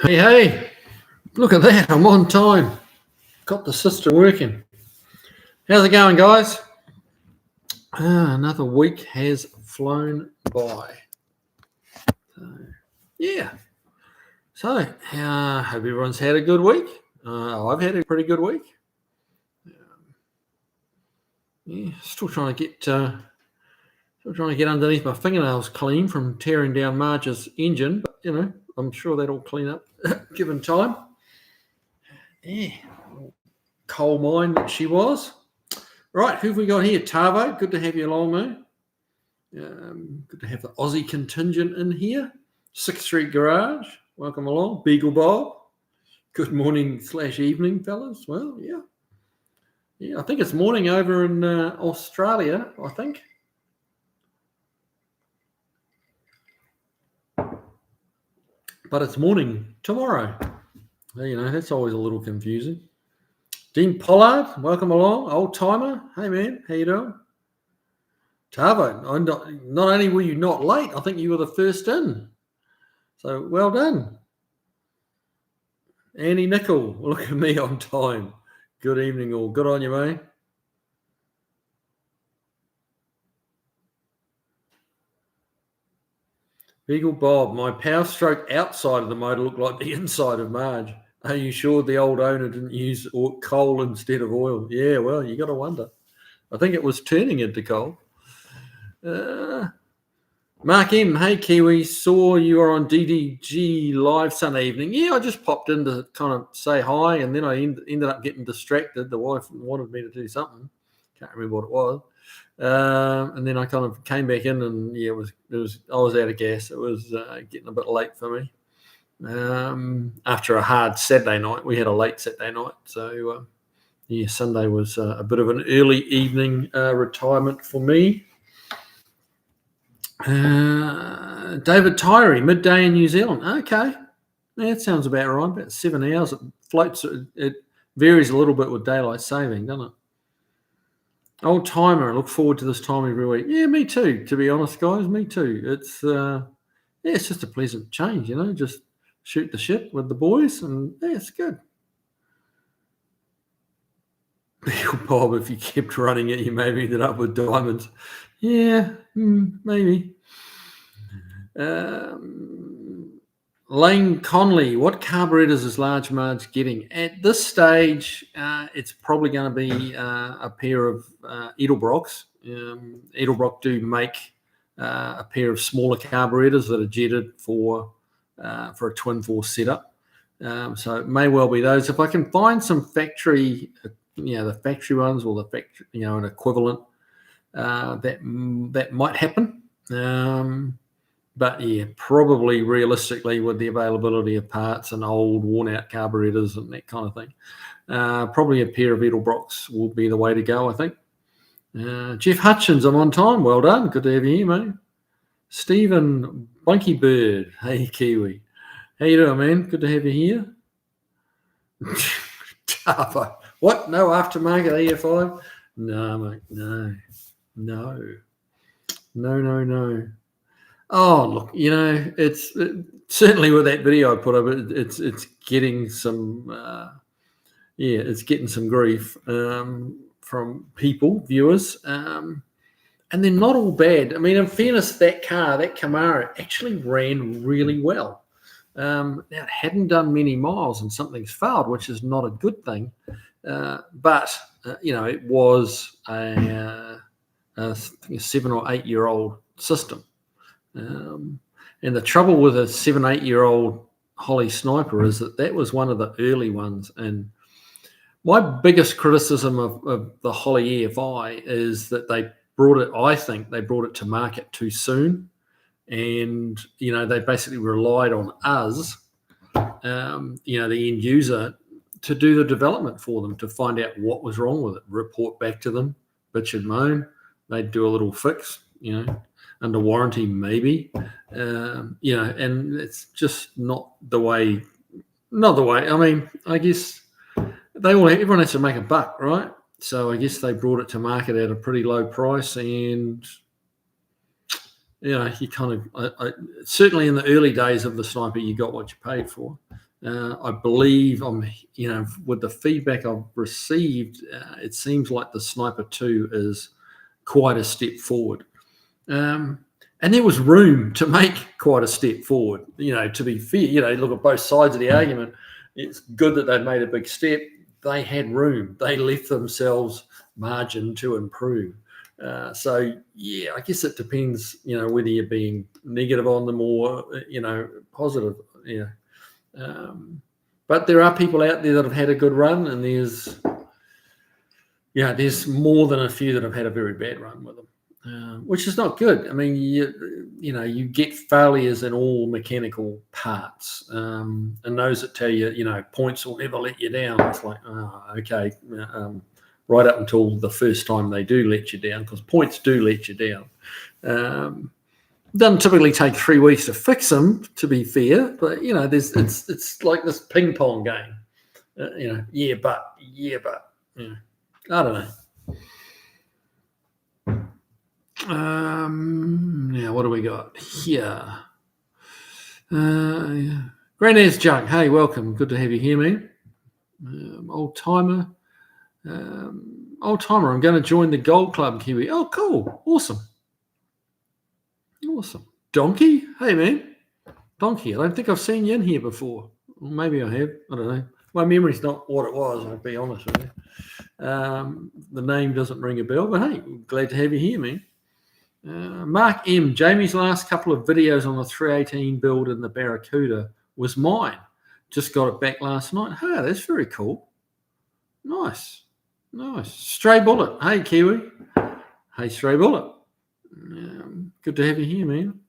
Hey, look at that. I'm on time. Got the system working. How's it going, guys? Another week has flown by. So, hope everyone's had a good week. I've had a pretty good week. Still trying to get underneath my fingernails clean from tearing down Marge's engine, but I'm sure that'll clean up given time. Coal mine that she was. Right, who have we got here? Tavo, good to have you along, mate. Good to have the Aussie contingent in here. 6th Street Garage, welcome along. Beagle Bob, good morning / evening, fellas. Well, yeah, I think it's morning over in Australia, I think. But it's morning tomorrow. That's always a little confusing. Dean Pollard, welcome along. Old timer. Hey, man, how you doing? Tavo, not only were you not late, I think you were the first in. So, well done. Annie Nickel, look at me on time. Good evening all. Good on you, mate. Beagle Bob, my power stroke outside of the motor looked like the inside of Marge. Are you sure the old owner didn't use coal instead of oil? Yeah, well, you got to wonder. I think it was turning into coal. Mark M, hey Kiwi, saw you were on DDG live Sunday evening. Yeah, I just popped in to kind of say hi, and then I ended up getting distracted. The wife wanted me to do something. Can't remember what it was. And then I kind of came back in, and I was out of gas. It was getting a bit late for me. After a hard Saturday night, we had a late Saturday night, so Sunday was a bit of an early evening retirement for me. David Tyree, midday in New Zealand. Okay, that sounds about right. About 7 hours. It floats. It varies a little bit with daylight saving, doesn't it? Old timer. I look forward to this time every week. Yeah, me too. To be honest, guys, me too. It's it's just a pleasant change, Just shoot the shit with the boys, and it's good. Bob, if you kept running it, you maybe ended up with diamonds. Yeah, maybe. Lane Conley, what carburetors is Large Marge getting? At this stage, it's probably going to be a pair of Edelbrocks. Edelbrock do make a pair of smaller carburetors that are jetted for a twin force setup. So it may well be those. If I can find some factory, the factory ones or the factory, an equivalent, that might happen. But probably realistically with the availability of parts and old worn-out carburetors and that kind of thing, probably a pair of Edelbrocks will be the way to go, I think. Jeff Hutchins, I'm on time. Well done. Good to have you here, mate. Stephen Bunky Bird. Hey, Kiwi. How you doing, man? Good to have you here. What? No aftermarket EFI? No, mate. No. Oh, look, it's certainly with that video I put up, it's getting some, it's getting some grief from viewers, and they're not all bad. I mean, in fairness, that Camaro actually ran really well. Now, it hadn't done many miles and something's failed, which is not a good thing, but, it was a 7 or 8 year old system. And the trouble with a 7, 8 year old Holly Sniper is that was one of the early ones. And my biggest criticism of the Holly EFI is that I think they brought it to market too soon. And, they basically relied on us, the end user, to do the development for them, to find out what was wrong with it, report back to them, bitch and moan. They'd do a little fix, under warranty, maybe, and it's just not the way. I mean, I guess everyone has to make a buck, right? So I guess they brought it to market at a pretty low price, and you kind of certainly in the early days of the Sniper, you got what you paid for. I believe with the feedback I've received, it seems like the Sniper 2 is quite a step forward. And there was room to make quite a step forward. To be fair, look at both sides of the argument. It's good that they've made a big step. They had room. They left themselves margin to improve. So I guess it depends, whether you're being negative on them or, positive. Yeah. But there are people out there that have had a good run, and there's more than a few that have had a very bad run with them. Which is not good. I mean, you get failures in all mechanical parts, and those that tell you, points will never let you down. It's like, okay, right up until the first time they do let you down, because points do let you down. Doesn't typically take 3 weeks to fix them, to be fair, but it's like this ping pong game. But I don't know. Now, what do we got here? Granddad's Junk. Hey, welcome. Good to have you here, man. Old timer. I'm going to join the Gold Club, Kiwi. Oh, cool. Awesome. Donkey. Hey, man. Donkey. I don't think I've seen you in here before. Well, maybe I have. I don't know. My memory's not what it was, I'll be honest with you. The name doesn't ring a bell, but hey, glad to have you here, man. Mark M. Jamie's last couple of videos on the 318 build in the Barracuda was mine. Just got it back last night. Hey, that's very cool. Nice. Stray Bullet. Hey, Kiwi. Hey, Stray Bullet. Good to have you here, man.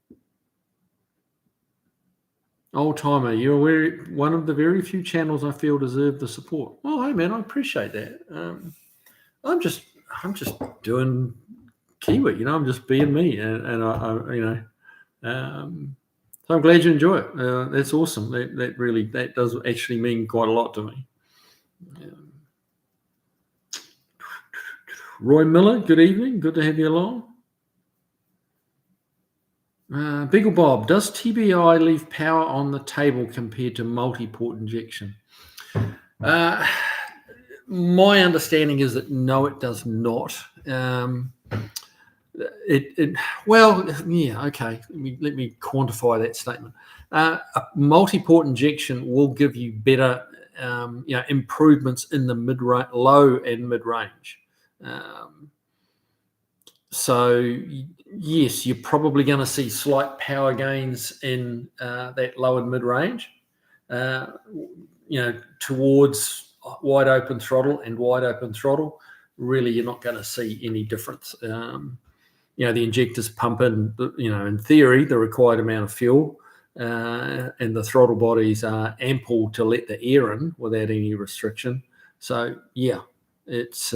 Old timer, you're one of the very few channels I feel deserve the support. Well, hey, man, I appreciate that. I'm just doing Kiwi, I'm just being me, and so I'm glad you enjoy it. That's awesome. That does actually mean quite a lot to me. Roy Miller, good evening. Good to have you along. Beagle Bob, does TBI leave power on the table compared to multi-port injection? My understanding is that no, it does not. Okay. Let me quantify that statement. A multi-port injection will give you better, improvements in the low and mid range. So yes, you're probably going to see slight power gains in that low and mid range. Towards wide open throttle and wide open throttle, really you're not going to see any difference. The injectors pump in, in theory, the required amount of fuel, and the throttle bodies are ample to let the air in without any restriction. So it's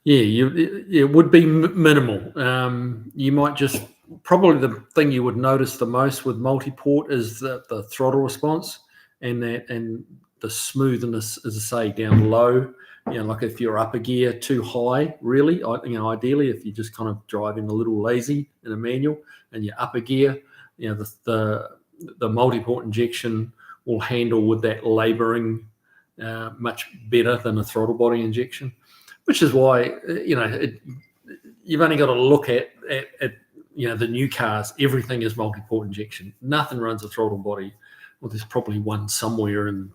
it would be minimal. You might probably the thing you would notice the most with multi-port is the throttle response and the smoothness, as I say, down low. Like if you're upper gear too high, really, ideally, if you're just kind of driving a little lazy in a manual and you're upper gear, the multi-port injection will handle with that laboring much better than a throttle body injection, which is why, you've only got to look at the new cars. Everything is multi-port injection. Nothing runs a throttle body. Well, there's probably one somewhere in,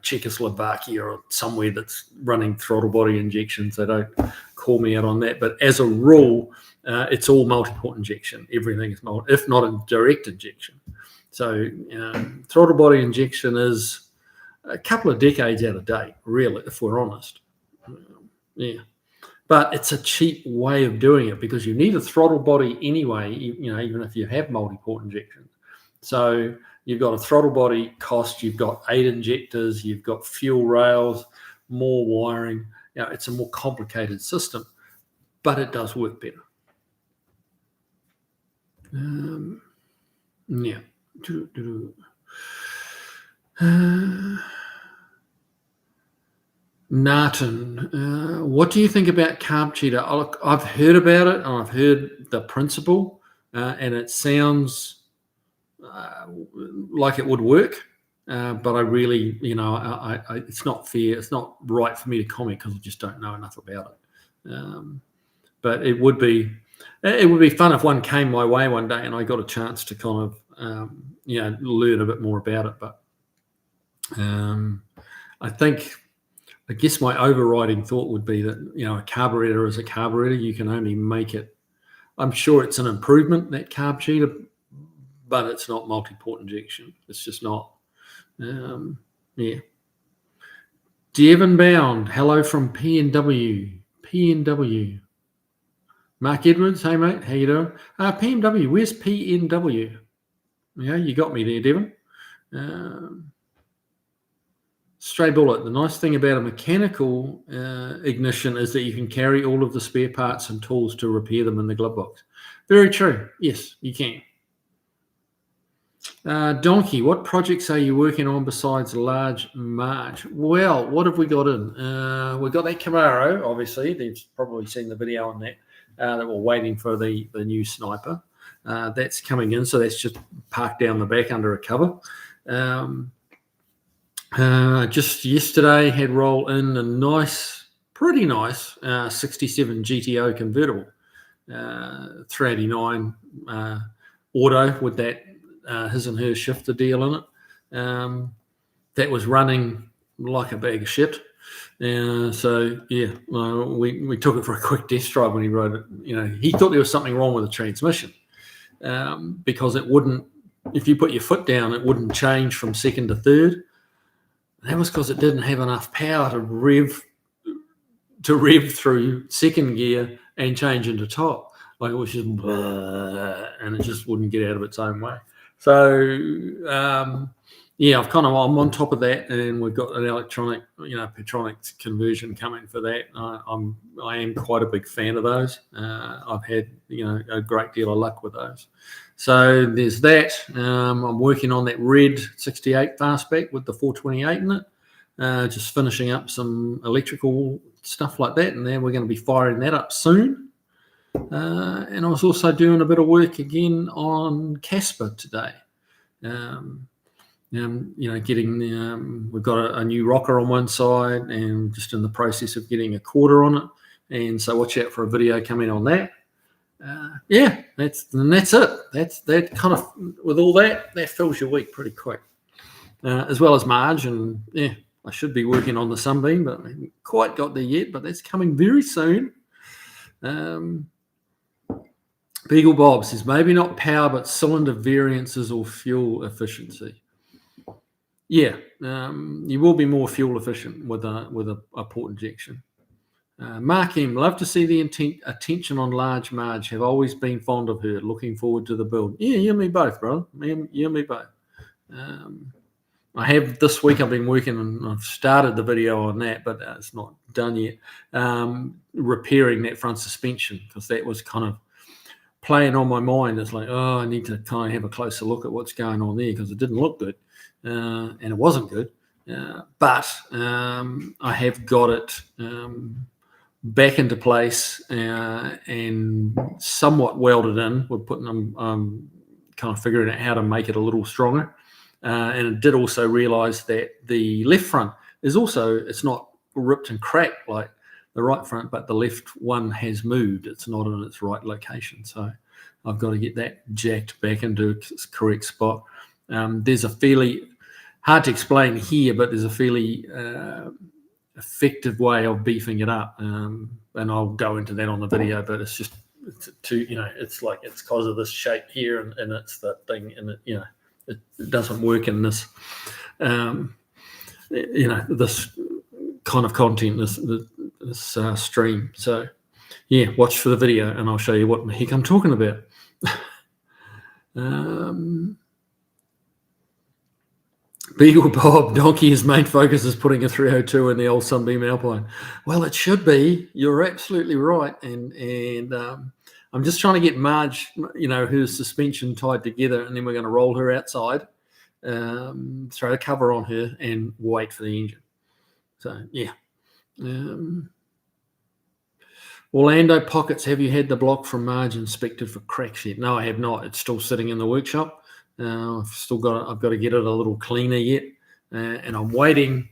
Czechoslovakia or somewhere that's running throttle body injections. They don't call me out on that. But as a rule, it's all multi-port injection. Everything is if not a direct injection. So throttle body injection is a couple of decades out of date, really, if we're honest. But it's a cheap way of doing it because you need a throttle body anyway, even if you have multi-port injection. So you've got a throttle body cost, you've got 8 injectors, you've got fuel rails, more wiring. It's a more complicated system, but it does work better. Narton, what do you think about carb cheater? I've heard about it, and I've heard the principle, and it sounds like it would work. But I really, it's not fair. It's not right for me to comment because I just don't know enough about it. But it would be fun if one came my way one day and I got a chance to kind of, learn a bit more about it. But I guess my overriding thought would be that, a carburetor is a carburetor. You can only make it. I'm sure it's an improvement, that carb cheater, but it's not multi-port injection. It's just not. Yeah. Devon Bound, hello from PNW. PNW. Mark Edwards, hey mate, how you doing? PNW, where's PNW? Yeah, you got me there, Devon. Stray Bullet, the nice thing about a mechanical ignition is that you can carry all of the spare parts and tools to repair them in the glove box. Very true. Yes, you can. Donkey, what projects are you working on besides Large March? Well, what have we got in? We've got that Camaro, obviously. They've probably seen the video on that. That we're waiting for the new sniper. That's coming in, so that's just parked down the back under a cover. Just yesterday had roll in a pretty nice 67 GTO convertible, 389 auto with that his and her shifter deal in it. That was running like a bag of shit. So yeah, we took it for a quick test drive when he rode it. He thought there was something wrong with the transmission because it wouldn't. If you put your foot down, it wouldn't change from second to third. That was because it didn't have enough power to rev through second gear and change into top. Like it was just and it just wouldn't get out of its own way. So I'm on top of that, and we've got an electronic, Petronics conversion coming for that. I am quite a big fan of those. I've had a great deal of luck with those. So there's that. I'm working on that red 68 fastback with the 428 in it. Just finishing up some electrical stuff like that, and then we're going to be firing that up soon. And I was also doing a bit of work again on Casper today. We've got a new rocker on one side, and just in the process of getting a quarter on it. And so watch out for a video coming on that. That's it. That kind of, with all that fills your week pretty quick. As well as Marge, and I should be working on the Sunbeam, but I haven't quite got there yet. But that's coming very soon. Beagle Bob says maybe not power, but cylinder variances or fuel efficiency. Yeah, you will be more fuel efficient with a port injection. Mark M, love to see the attention on Large Marge. Have always been fond of her. Looking forward to the build. Yeah, you and me both, brother. You and me both. I have this week. I've been working and I've started the video on that, but it's not done yet. Repairing that front suspension, because that was kind of playing on my mind. It's like, I need to kind of have a closer look at what's going on there, because it didn't look good, and it wasn't good. But I have got it back into place and somewhat welded in. We're putting them, kind of figuring out how to make it a little stronger. And it did also realize that the left front is also, it's not ripped and cracked like the right front, but the left one has moved. It's not in its right location. So I've got to get that jacked back into its correct spot. There's a fairly, hard to explain here, but there's a fairly effective way of beefing it up. And I'll go into that on the video, but it's just it's like, it's because of this shape here, and it's that thing, and it doesn't work in this, this kind of content, this stream. So, watch for the video, and I'll show you what the heck I'm talking about. Beagle Bob, Donkey, his main focus is putting a 302 in the old Sunbeam Alpine. Well, it should be. You're absolutely right, and I'm just trying to get Marge, her suspension tied together, and then we're going to roll her outside, throw a cover on her, and wait for the engine. So, yeah. Orlando Pockets, have you had the block from Marge inspected for cracks yet? No, I have not. It's still sitting in the workshop. I've got to get it a little cleaner yet, and I'm waiting.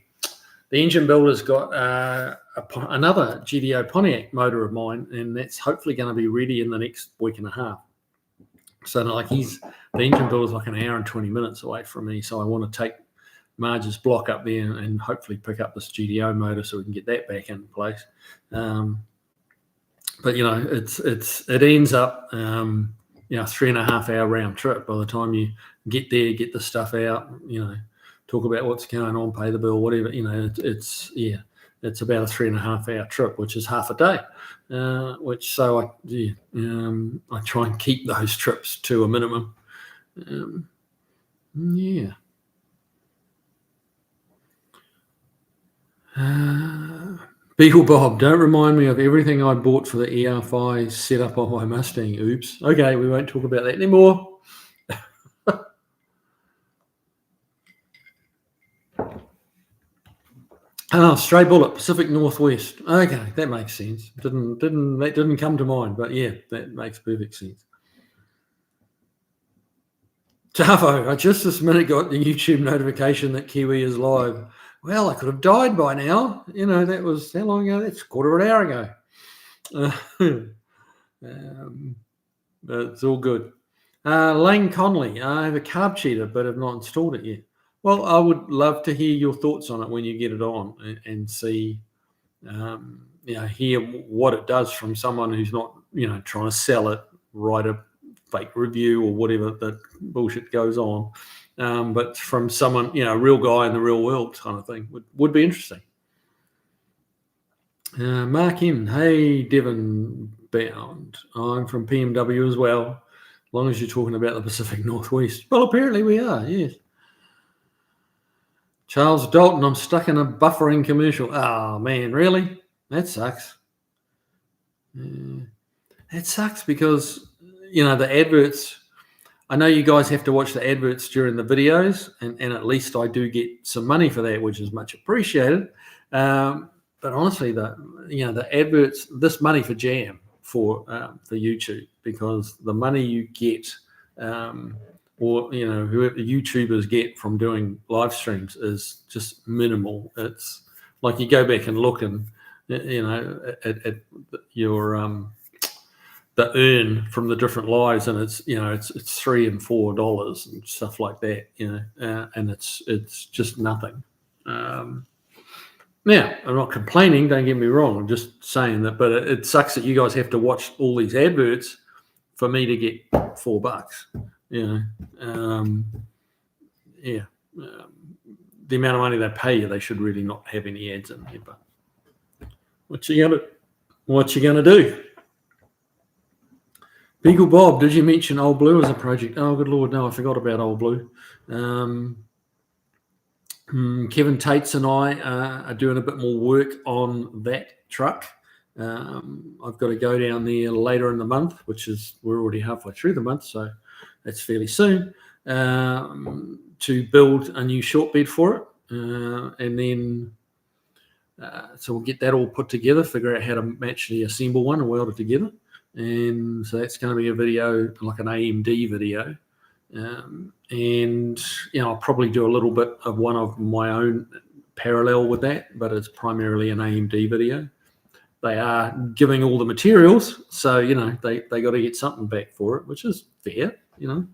The engine builder's got another GDO Pontiac motor of mine, and that's hopefully going to be ready in the next week and a half. So the engine builder's like an hour and 20 minutes away from me. So I want to take Marge's block up there and hopefully pick up this GDO motor so we can get that back in place. But it ends up 3.5 hour round trip by the time you get there, get the stuff out, talk about what's going on, pay the bill, whatever. It's about a 3.5 hour trip, which is half a day. I try and keep those trips to a minimum. Beagle Bob, don't remind me of everything I bought for the ER5 set up on my Mustang. Oops. Okay, we won't talk about that anymore. Stray Bullet, Pacific Northwest. Okay, that makes sense. That didn't come to mind, but yeah, that makes perfect sense. Javo, I just this minute got the YouTube notification that Kiwi is live. Well, I could have died by now. That was how long ago? That's a quarter of an hour ago. But it's all good. Lane Conley, I have a carb cheater, but have not installed it yet. Well, I would love to hear your thoughts on it when you get it on and see, hear what it does from someone who's not, trying to sell it, write a fake review or whatever that bullshit goes on. But from someone, a real guy in the real world kind of thing would be interesting. Mark in, hey, Devon Bound. I'm from PMW as well, as long as you're talking about the Pacific Northwest. Well, apparently we are, yes. Charles Dalton, I'm stuck in a buffering commercial. Oh, man, really? That sucks. That sucks because, the adverts, I know you guys have to watch the adverts during the videos, and at least I do get some money for that, which is much appreciated. But honestly, the adverts, this money for Jam for YouTube, because the money you get, whoever YouTubers get from doing live streams is just minimal. It's like you go back and look and at your the earn from the different lives, and it's $3 and $4 and stuff like that, and it's just nothing. Now, I'm not complaining, don't get me wrong, I'm just saying that, but it sucks that you guys have to watch all these adverts for me to get $4. The amount of money they pay you, they should really not have any ads in there. But what you gonna do? Beagle Bob, did you mention Old Blue as a project? Oh, good Lord, no, I forgot about Old Blue. Kevin Tates and I are doing a bit more work on that truck. I've got to go down there later in the month, we're already halfway through the month, so that's fairly soon, to build a new short bed for it. And then, so we'll get that all put together, figure out how to actually assemble one and weld it together. And so that's going to be a video, like an AMD video. And I'll probably do a little bit of one of my own parallel with that, but it's primarily an AMD video. They are giving all the materials, so they got to get something back for it, which is fair, and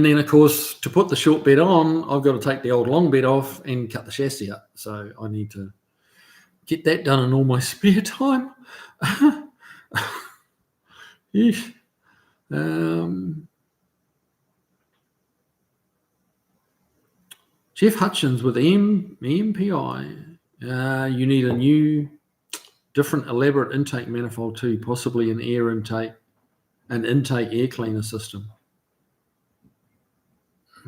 then of course to put the short bed on, I've got to take the old long bed off and cut the chassis up. So I need to get that done in all my spare time. Jeff Hutchins with EMPI. You need a new, different, elaborate intake manifold too, possibly an intake air cleaner system.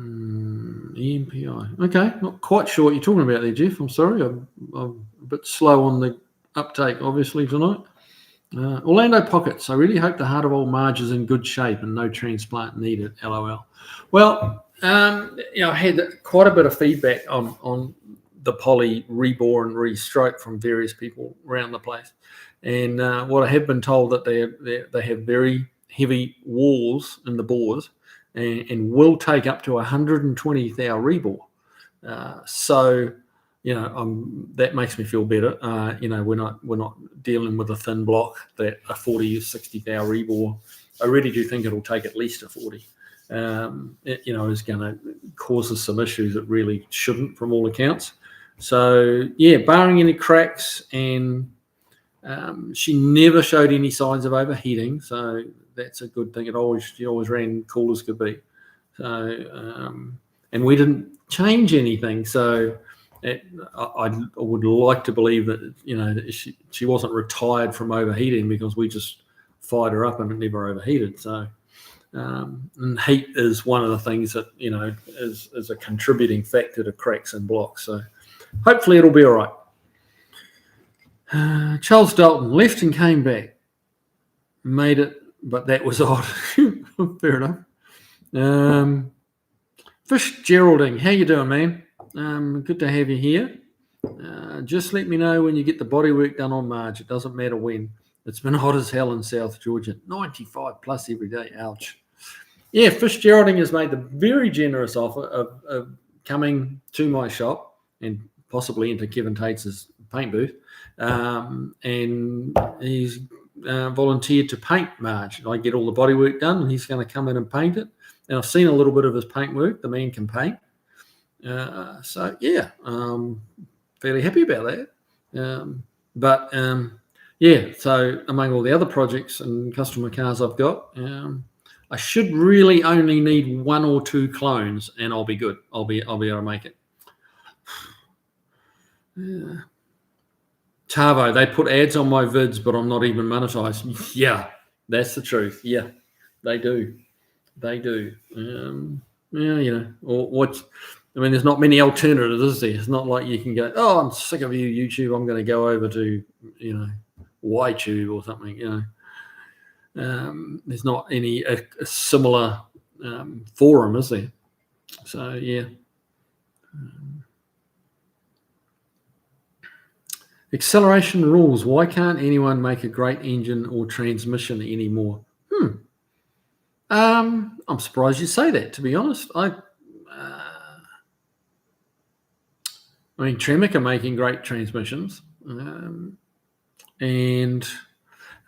EMPI. Okay, not quite sure what you're talking about there, Jeff. I'm sorry. I'm a bit slow on the uptake, obviously, tonight. Orlando Pockets. I really hope the heart of old Marge is in good shape and no transplant needed. LOL. Well, I had quite a bit of feedback on the Poly reborn, re-stroke from various people around the place, and what I have been told that they have very heavy walls in the bores, and will take up to 120 thou rebore. So, that makes me feel better. We're not dealing with a thin block that a 40 or 60 thou rebore. I really do think it'll take at least a 40. Is going to cause us some issues that really shouldn't, from all accounts. So yeah, barring any cracks, and she never showed any signs of overheating, so that's a good thing. She always ran cool as could be. So and we didn't change anything. So I would like to believe that she wasn't retired from overheating, because we just fired her up and it never overheated. So. And heat is one of the things that is a contributing factor to cracks and blocks. So hopefully it'll be all right. Charles Dalton left and came back, made it, but that was odd. Fair enough. Fish Geraldine, how you doing, man? Good to have you here. Just let me know when you get the bodywork done on Marge. It doesn't matter when. It's been hot as hell in South Georgia. 95 plus every day. Ouch. Yeah, Fish Geraldine has made the very generous offer of coming to my shop and possibly into Kevin Tates's paint booth. And he's volunteered to paint Marge. I get all the bodywork done, and he's going to come in and paint it. And I've seen a little bit of his paintwork. The man can paint. So, yeah, fairly happy about that. Yeah, so among all the other projects and customer cars I've got, I should really only need 1 or 2 clones, and I'll be good. I'll be able to make it. Yeah. Tavo, they put ads on my vids, but I'm not even monetized. Yeah, that's the truth. Yeah, they do. They do. There's not many alternatives, is there? It's not like you can go, oh, I'm sick of you, YouTube. I'm going to go over to, YTube or something, there's not any a similar forum, is there? So yeah. Acceleration rules. Why can't anyone make a great engine or transmission anymore? I'm surprised you say that, to be honest. Tremec are making great transmissions, and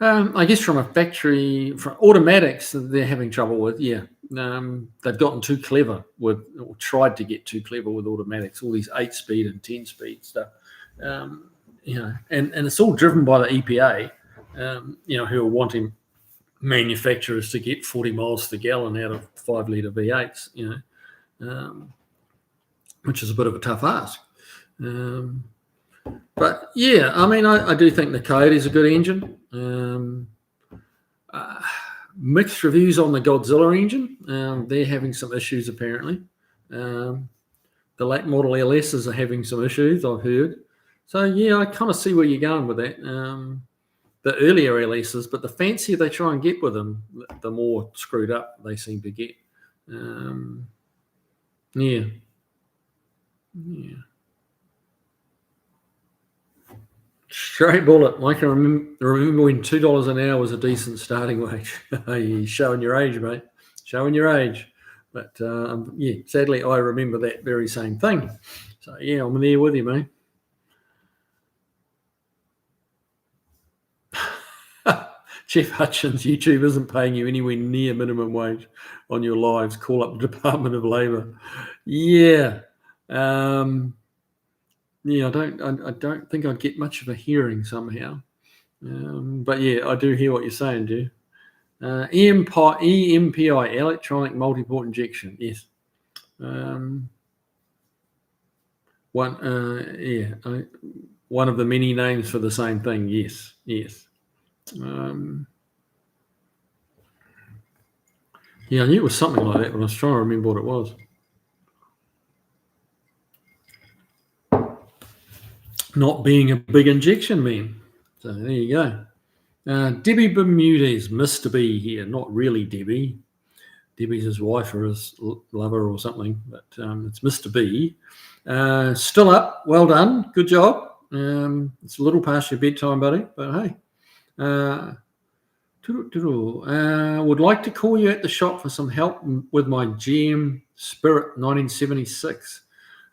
I guess from a factory, from automatics, they're having trouble with. Yeah, they've gotten too clever or tried to get too clever with automatics. All these 8-speed and 10-speed stuff, and it's all driven by the EPA, who are wanting manufacturers to get 40 miles to the gallon out of 5-litre V8s. Which is a bit of a tough ask. But yeah, I do think the Coyote is a good engine. Mixed reviews on the Godzilla engine. They're having some issues apparently. The late model LSs are having some issues, I've heard. So yeah, I kind of see where you're going with that. The earlier LSs, but the fancier they try and get with them, the more screwed up they seem to get. Yeah. Straight bullet. I can remember when $2 an hour was a decent starting wage. You're showing your age, mate. Showing your age. But sadly, I remember that very same thing. So yeah, I'm there with you, mate. Jeff Hutchins, YouTube isn't paying you anywhere near minimum wage on your lives. Call up the Department of Labour. Yeah. Yeah, I don't think I'd get much of a hearing somehow. But yeah, I do hear what you're saying, dude. EMPI, electronic multi-port injection. Yes. One of the many names for the same thing. Yes. Yeah, I knew it was something like that, but I was trying to remember what it was. Not being a big injection man. So there you go. Debbie Bermudez, Mr. B here. Not really Debbie. Debbie's his wife or his lover or something, but it's Mr. B. Still up. Well done. Good job. It's a little past your bedtime, buddy, but hey. Would like to call you at the shop for some help with my GM Spirit 1976.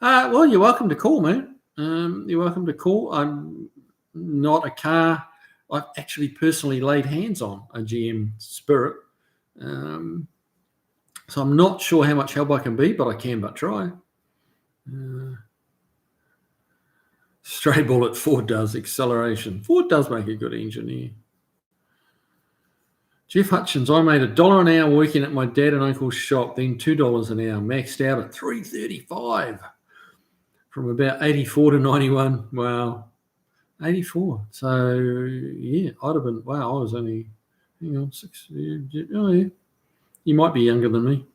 Well, you're welcome to call, man. You're welcome to call. I'm not a car I've actually personally laid hands on a GM Spirit. So I'm not sure how much help I can be, but I can but try. Stray bullet, Ford does acceleration. Ford does make a good engineer. Jeff Hutchins, I made $1 an hour working at my dad and uncle's shop, then $2 an hour, maxed out at $3.35 from about 84 to 91. Wow, 84. So yeah, I'd have been. Wow, I was only. Hang on, 6. Oh yeah, you might be younger than me.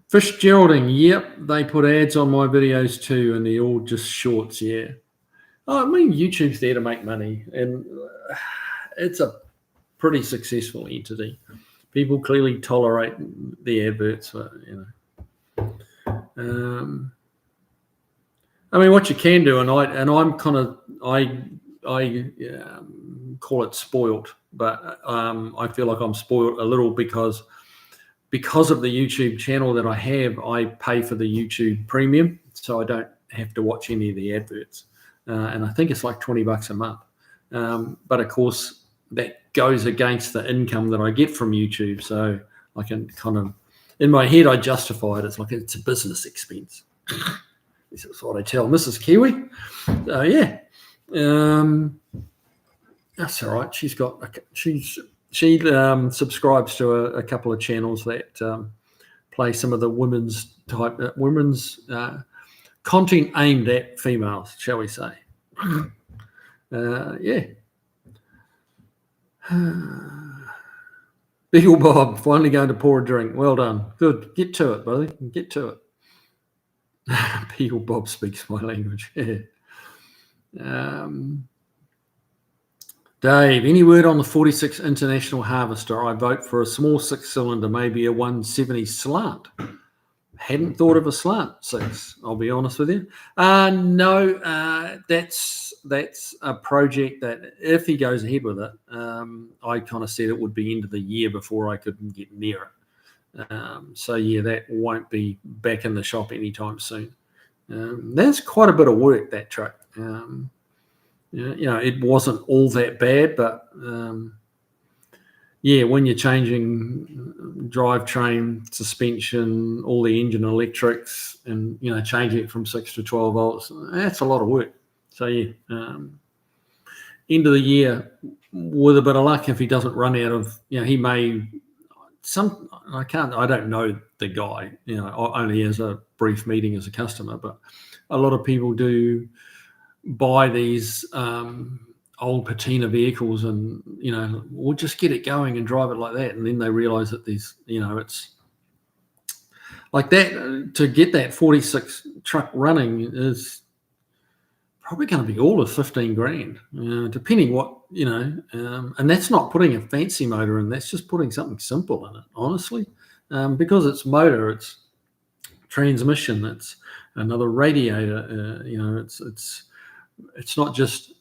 Fish Geraldine, yep, they put ads on my videos too, and they're all just shorts. Yeah. Oh, I mean, YouTube's there to make money, and it's a pretty successful entity. People clearly tolerate the adverts, I mean, what you can do, and I'm kind of I call it spoiled, but I feel like I'm spoiled a little because of the YouTube channel that I have. I pay for the YouTube Premium, so I don't have to watch any of the adverts. And I think it's like $20 a month. But of course, that goes against the income that I get from YouTube. So I can kind of, in my head, I justify it. It's like it's a business expense. This is what I tell Mrs. Kiwi. So yeah, that's all right. She subscribes to a couple of channels that play some of the women's content aimed at females, shall we say. Yeah. Beagle Bob, finally going to pour a drink. Well done. Good. Get to it, buddy. Get to it. Beagle Bob speaks my language. Yeah. Dave, any word on the 46 International Harvester? I vote for a small 6-cylinder, maybe a 170 slant. Hadn't thought of a slant 6, I'll be honest with you. No, that's a project that if he goes ahead with it, I kind of said it would be end of the year before I could get near it. So yeah, that won't be back in the shop anytime soon. That's quite a bit of work, that truck. It wasn't all that bad, but yeah, when you're changing drivetrain, suspension, all the engine electrics, and changing it from 6 to 12 volts, that's a lot of work. So yeah, end of the year, with a bit of luck, if he doesn't run out of, he may. I don't know the guy, only as a brief meeting as a customer, but a lot of people do buy these old patina vehicles and, we'll just get it going and drive it like that. And then they realize that there's, it's like that. To get that 46 truck running is probably going to be all of 15 grand, depending what, and that's not putting a fancy motor in, that's just putting something simple in it, honestly, because it's motor, it's transmission, it's another radiator, it's not just,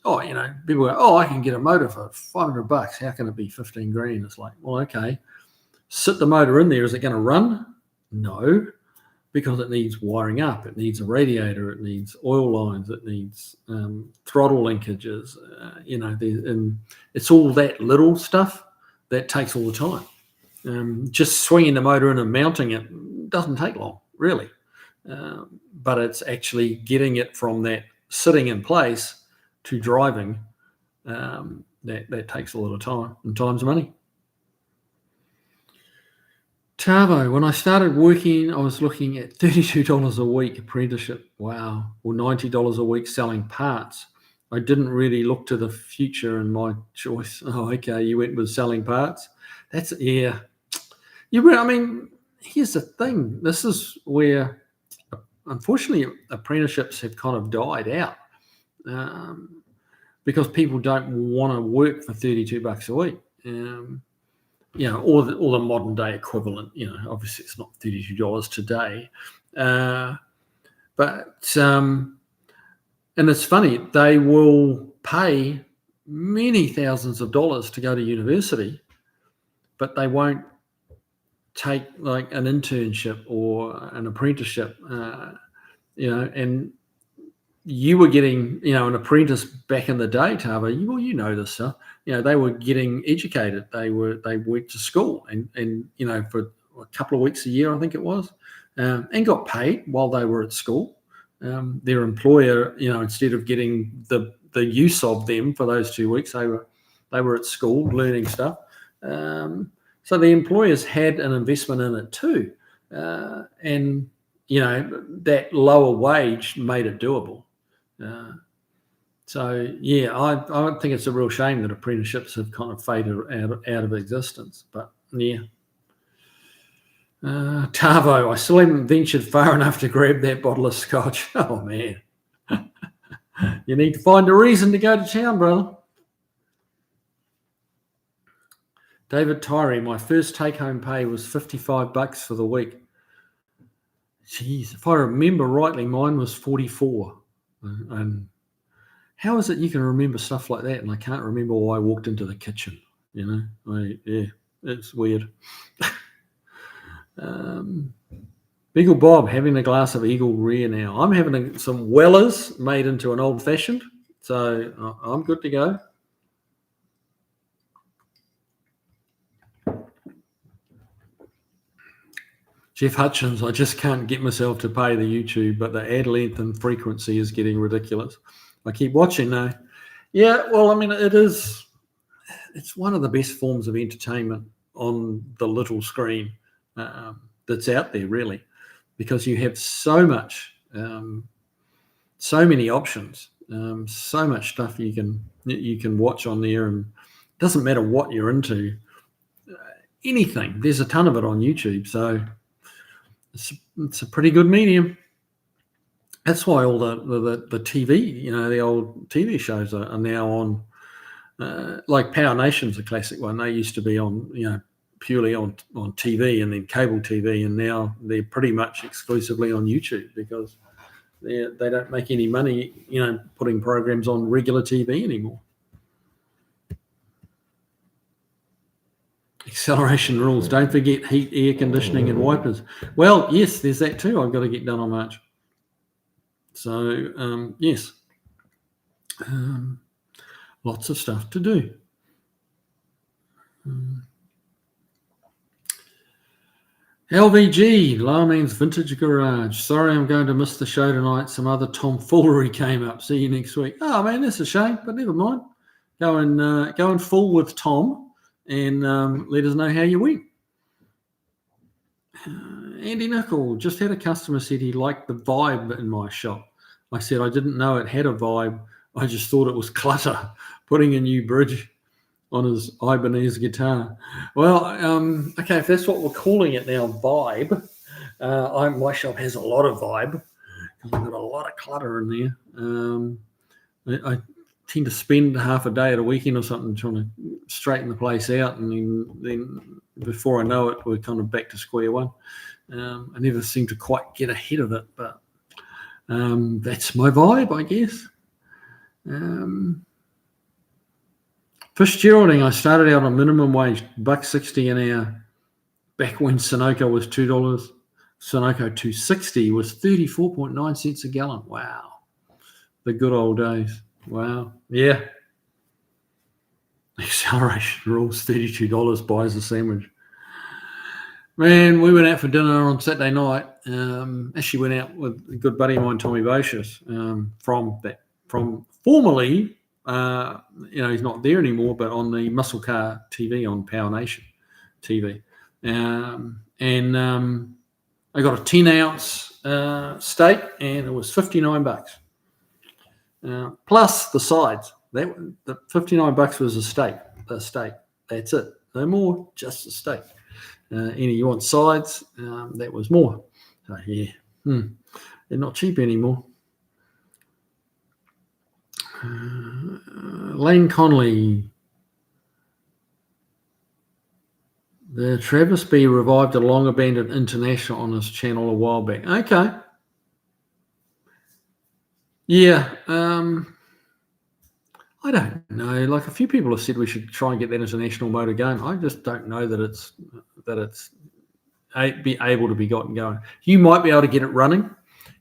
people go, I can get a motor for $500. How can it be 15 grand? It's like, well, okay, sit the motor in there. Is it going to run? No, because it needs wiring up. It needs a radiator. It needs oil lines. It needs throttle linkages. And it's all that little stuff that takes all the time. Just swinging the motor in and mounting it doesn't take long, really. But it's actually getting it from that sitting in place to driving, that takes a lot of time, and time's money. Tavo, when I started working, I was looking at $32 a week apprenticeship. Wow. Or $90 a week selling parts. I didn't really look to the future in my choice. Oh, okay. You went with selling parts. That's, yeah. Here's the thing. This is where, unfortunately, apprenticeships have kind of died out because people don't want to work for $32 a week. Or the modern day equivalent. Obviously it's not $32 today, but and it's funny, they will pay many thousands of dollars to go to university, but they won't take like an internship or an apprenticeship, and you were getting, an apprentice back in the day, Tava. You know this stuff. They were getting educated. They went to school and for a couple of weeks a year, I think it was, and got paid while they were at school. Their employer, instead of getting the use of them for those 2 weeks, they were at school learning stuff. So the employers had an investment in it too, and that lower wage made it doable. I think it's a real shame that apprenticeships have kind of faded out of existence. But yeah, Tavo, I still haven't ventured far enough to grab that bottle of scotch. Oh man, you need to find a reason to go to town, brother. David Tyree, my first take-home pay was $55 for the week. Jeez, if I remember rightly, mine was 44. And how is it you can remember stuff like that? And I can't remember why I walked into the kitchen. It's weird. Beagle Bob, having a glass of Eagle Rare now. I'm having some Wellers made into an old-fashioned, so I'm good to go. Jeff Hutchins, I just can't get myself to pay the YouTube, but the ad length and frequency is getting ridiculous. I keep watching though. Yeah, well, I mean, it's one of the best forms of entertainment on the little screen that's out there, really, because you have so much, so many options, so much stuff you can watch on there, and it doesn't matter what you're into, anything. There's a ton of it on YouTube, so it's a pretty good medium. That's why all the TV, the old TV shows are now on, like Power Nation's a classic one. They used to be on, purely on TV and then cable TV, and now they're pretty much exclusively on YouTube because they don't make any money, putting programs on regular TV anymore. Acceleration rules. Don't forget heat, air conditioning, and wipers. Well, yes, there's that too. I've got to get done on March. So, yes, lots of stuff to do. LVG, Larman's Vintage Garage. Sorry, I'm going to miss the show tonight. Some other tomfoolery came up. See you next week. Oh man, that's a shame, but never mind. Go and full with Tom. And let us know how you went. Andy Nickel, just had a customer said he liked the vibe in my shop. I said I didn't know it had a vibe. I just thought it was clutter, putting a new bridge on his Ibanez guitar. Well, okay, if that's what we're calling it now, vibe. My shop has a lot of vibe because I've got a lot of clutter in there. I tend to spend half a day at a weekend or something trying to straighten the place out, and then before I know it, we're kind of back to square one. I never seem to quite get ahead of it, but that's my vibe, I guess. Fitzgeralding, I started out on minimum wage, $1.60 an hour, back when Sunoco was $2. Sunoco 260 was 34.9 cents a gallon. Wow. The good old days. Wow. Yeah. Acceleration rules, $32 buys a sandwich. Man, we went out for dinner on Saturday night. Actually went out with a good buddy of mine, Tommy Bocius, from formerly, he's not there anymore, but on the muscle car TV on Power Nation TV. I got a 10-ounce steak, and it was $59. Plus the sides. The $59 was a steak. That's it. No more, just a steak. You want sides? That was more. So yeah, they're not cheap anymore. Lane Conley. The Travis B revived a long abandoned international on his channel a while back. Okay. Yeah. I don't know. Like a few people have said, we should try and get that international motor going. I just don't know that it's be able to be gotten going. You might be able to get it running,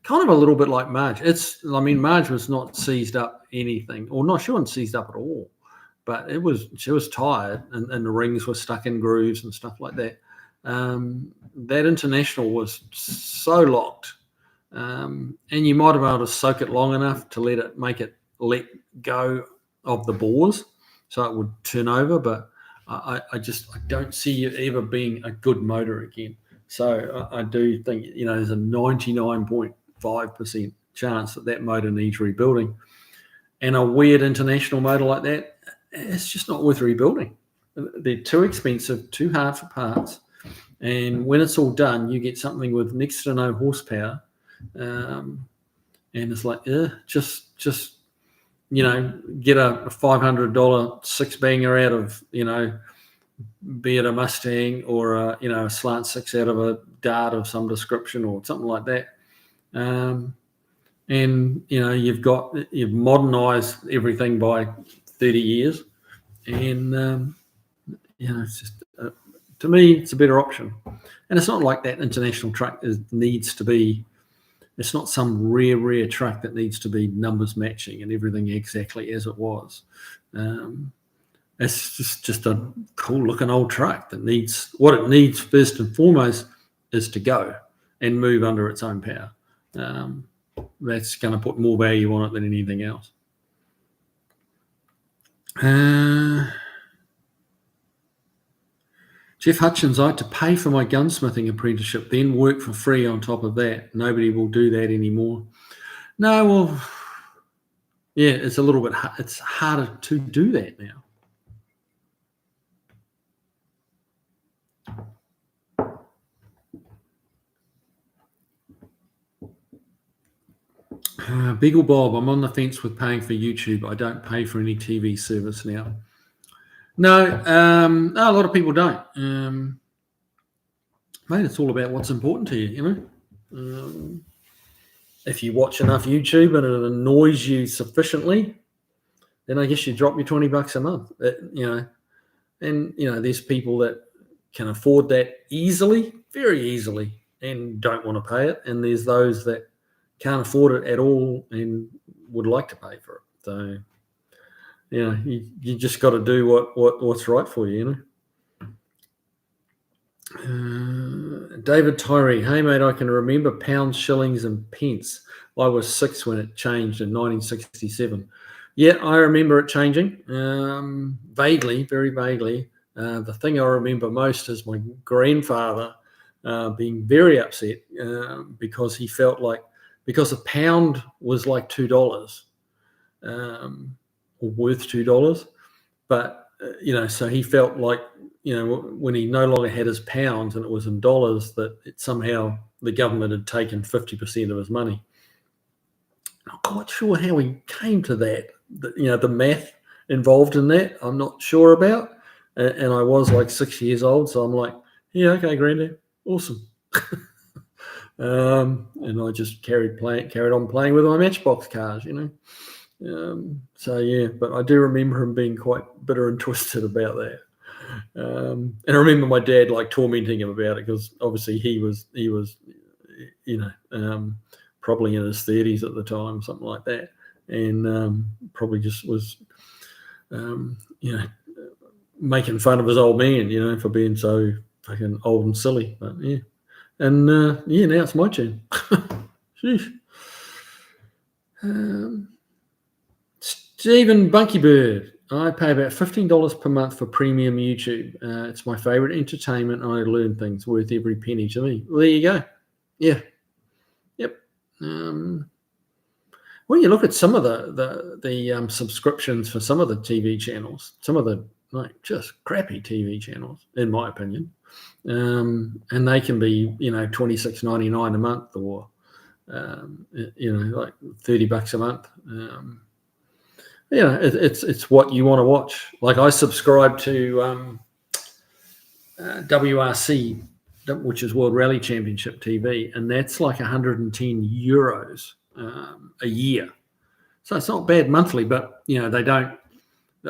kind of a little bit like Marge. Marge was not seized up anything, or not. She wasn't seized up at all, but she was tired, and the rings were stuck in grooves and stuff like that. That international was so locked, and you might have been able to soak it long enough to make it let go of the bores, so it would turn over. But I don't see it ever being a good motor again. So I do think there's a 99.5% chance that motor needs rebuilding, and a weird international motor like that, it's just not worth rebuilding. They're too expensive, too hard for parts. And when it's all done, you get something with next to no horsepower, and it's like, just get a $500 six banger out of be it a Mustang or a slant six out of a Dart of some description or something like that, and you've modernized everything by 30 years, and it's just. To me, it's a better option. And it's not like that international truck needs to be, it's not some rare truck that needs to be numbers matching and everything exactly as it was. It's just a cool looking old truck that what it needs first and foremost is to go and move under its own power. That's going to put more value on it than anything else. Jeff Hutchins, I had to pay for my gunsmithing apprenticeship, then work for free on top of that. Nobody will do that anymore. No, well, yeah, it's a little bit. It's harder to do that now. Beagle Bob, I'm on the fence with paying for YouTube. I don't pay for any TV service now. No, a lot of people don't. Mate, it's all about what's important to you, if you watch enough YouTube and it annoys you sufficiently, then I guess you drop your $20 a month. And there's people that can afford that easily, very easily, and don't want to pay it. And there's those that can't afford it at all and would like to pay for it. So, you just got to do what's right for you, David Tyree, hey mate, I can remember pounds, shillings, and pence. I was 6 when it changed in 1967. Yeah, I remember it changing, vaguely, very vaguely. The thing I remember most is my grandfather being very upset because he felt like, because a pound was like $2 or worth $2, but so he felt like, when he no longer had his pounds and it was in dollars, that somehow the government had taken 50% of his money. I'm not quite sure how he came to that. The math involved in that, I'm not sure about. And I was like 6 years old, so I'm like, yeah, okay, Granddad, awesome. And I just carried on playing with my Matchbox cars, So yeah, but I do remember him being quite bitter and twisted about that. And I remember my dad like tormenting him about it, because obviously he was probably in his 30s at the time, something like that, and probably just was making fun of his old man, for being so fucking old and silly. But yeah, and now it's my turn. Sheesh. Stephen Bunkybird, I pay about $15 per month for premium YouTube. It's my favorite entertainment, and I learn things worth every penny to me. Well, there you go. Yeah. Yep. Well, you look at some of the subscriptions for some of the TV channels, some of the just crappy TV channels, in my opinion, and they can be $26.99 a month, or like $30 a month. It's what you want to watch. Like I subscribe to WRC, which is World Rally Championship TV, and that's like €110 a year. So it's not bad monthly, but they don't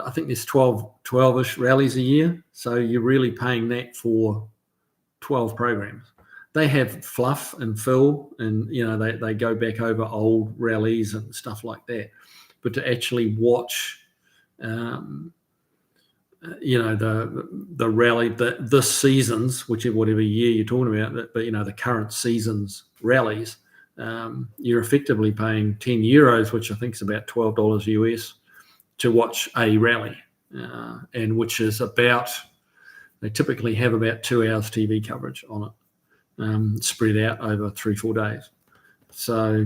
I think there's 12-ish rallies a year. So you're really paying that for 12 programs. They have fluff and fill, and they go back over old rallies and stuff like that. But to actually watch, the rally, this season's, whatever year you're talking about, but the current season's rallies, you're effectively paying €10, which I think is about $12 US, to watch a rally, and which is they typically have about 2 hours TV coverage on it. Spread out over 3-4 days. So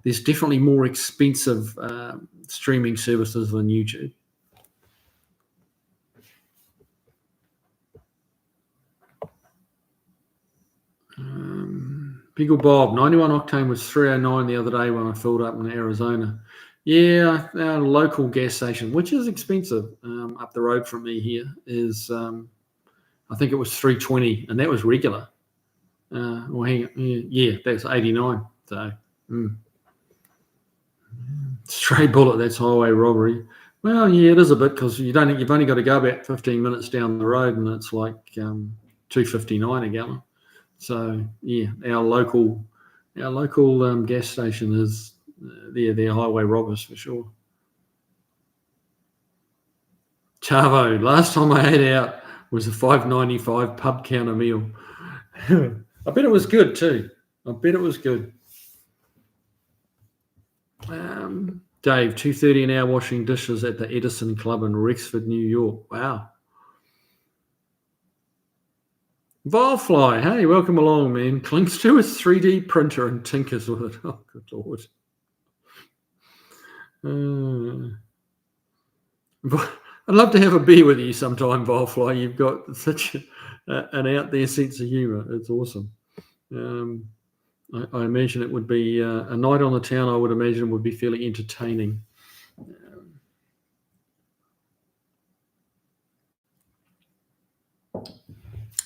there's definitely more expensive streaming services than YouTube. Beagle Bob, 91 octane was $3.09 the other day when I filled up in Arizona. Yeah, our local gas station, which is expensive, up the road from me here, is I think it was $3.20, and that was regular. Well, hang on. Yeah, that's 89. So, stray bullet, that's highway robbery. Well, yeah, it is a bit, because you've only got to go about 15 minutes down the road, and it's like $2.59 a gallon. So, yeah, our local gas station is they're highway robbers for sure. Chavo, last time I ate out was a $5.95 pub counter meal. I bet it was good too. Dave, $2.30 an hour washing dishes at the Edison Club in Rexford, New York. Wow. Vilefly, hey, welcome along, man. Clinks to his 3D printer and tinkers with it. Oh, good Lord. I'd love to have a beer with you sometime, Vilefly. You've got such an out there sense of humour. It's awesome. I imagine it would be a night on the town. I would imagine would be fairly entertaining.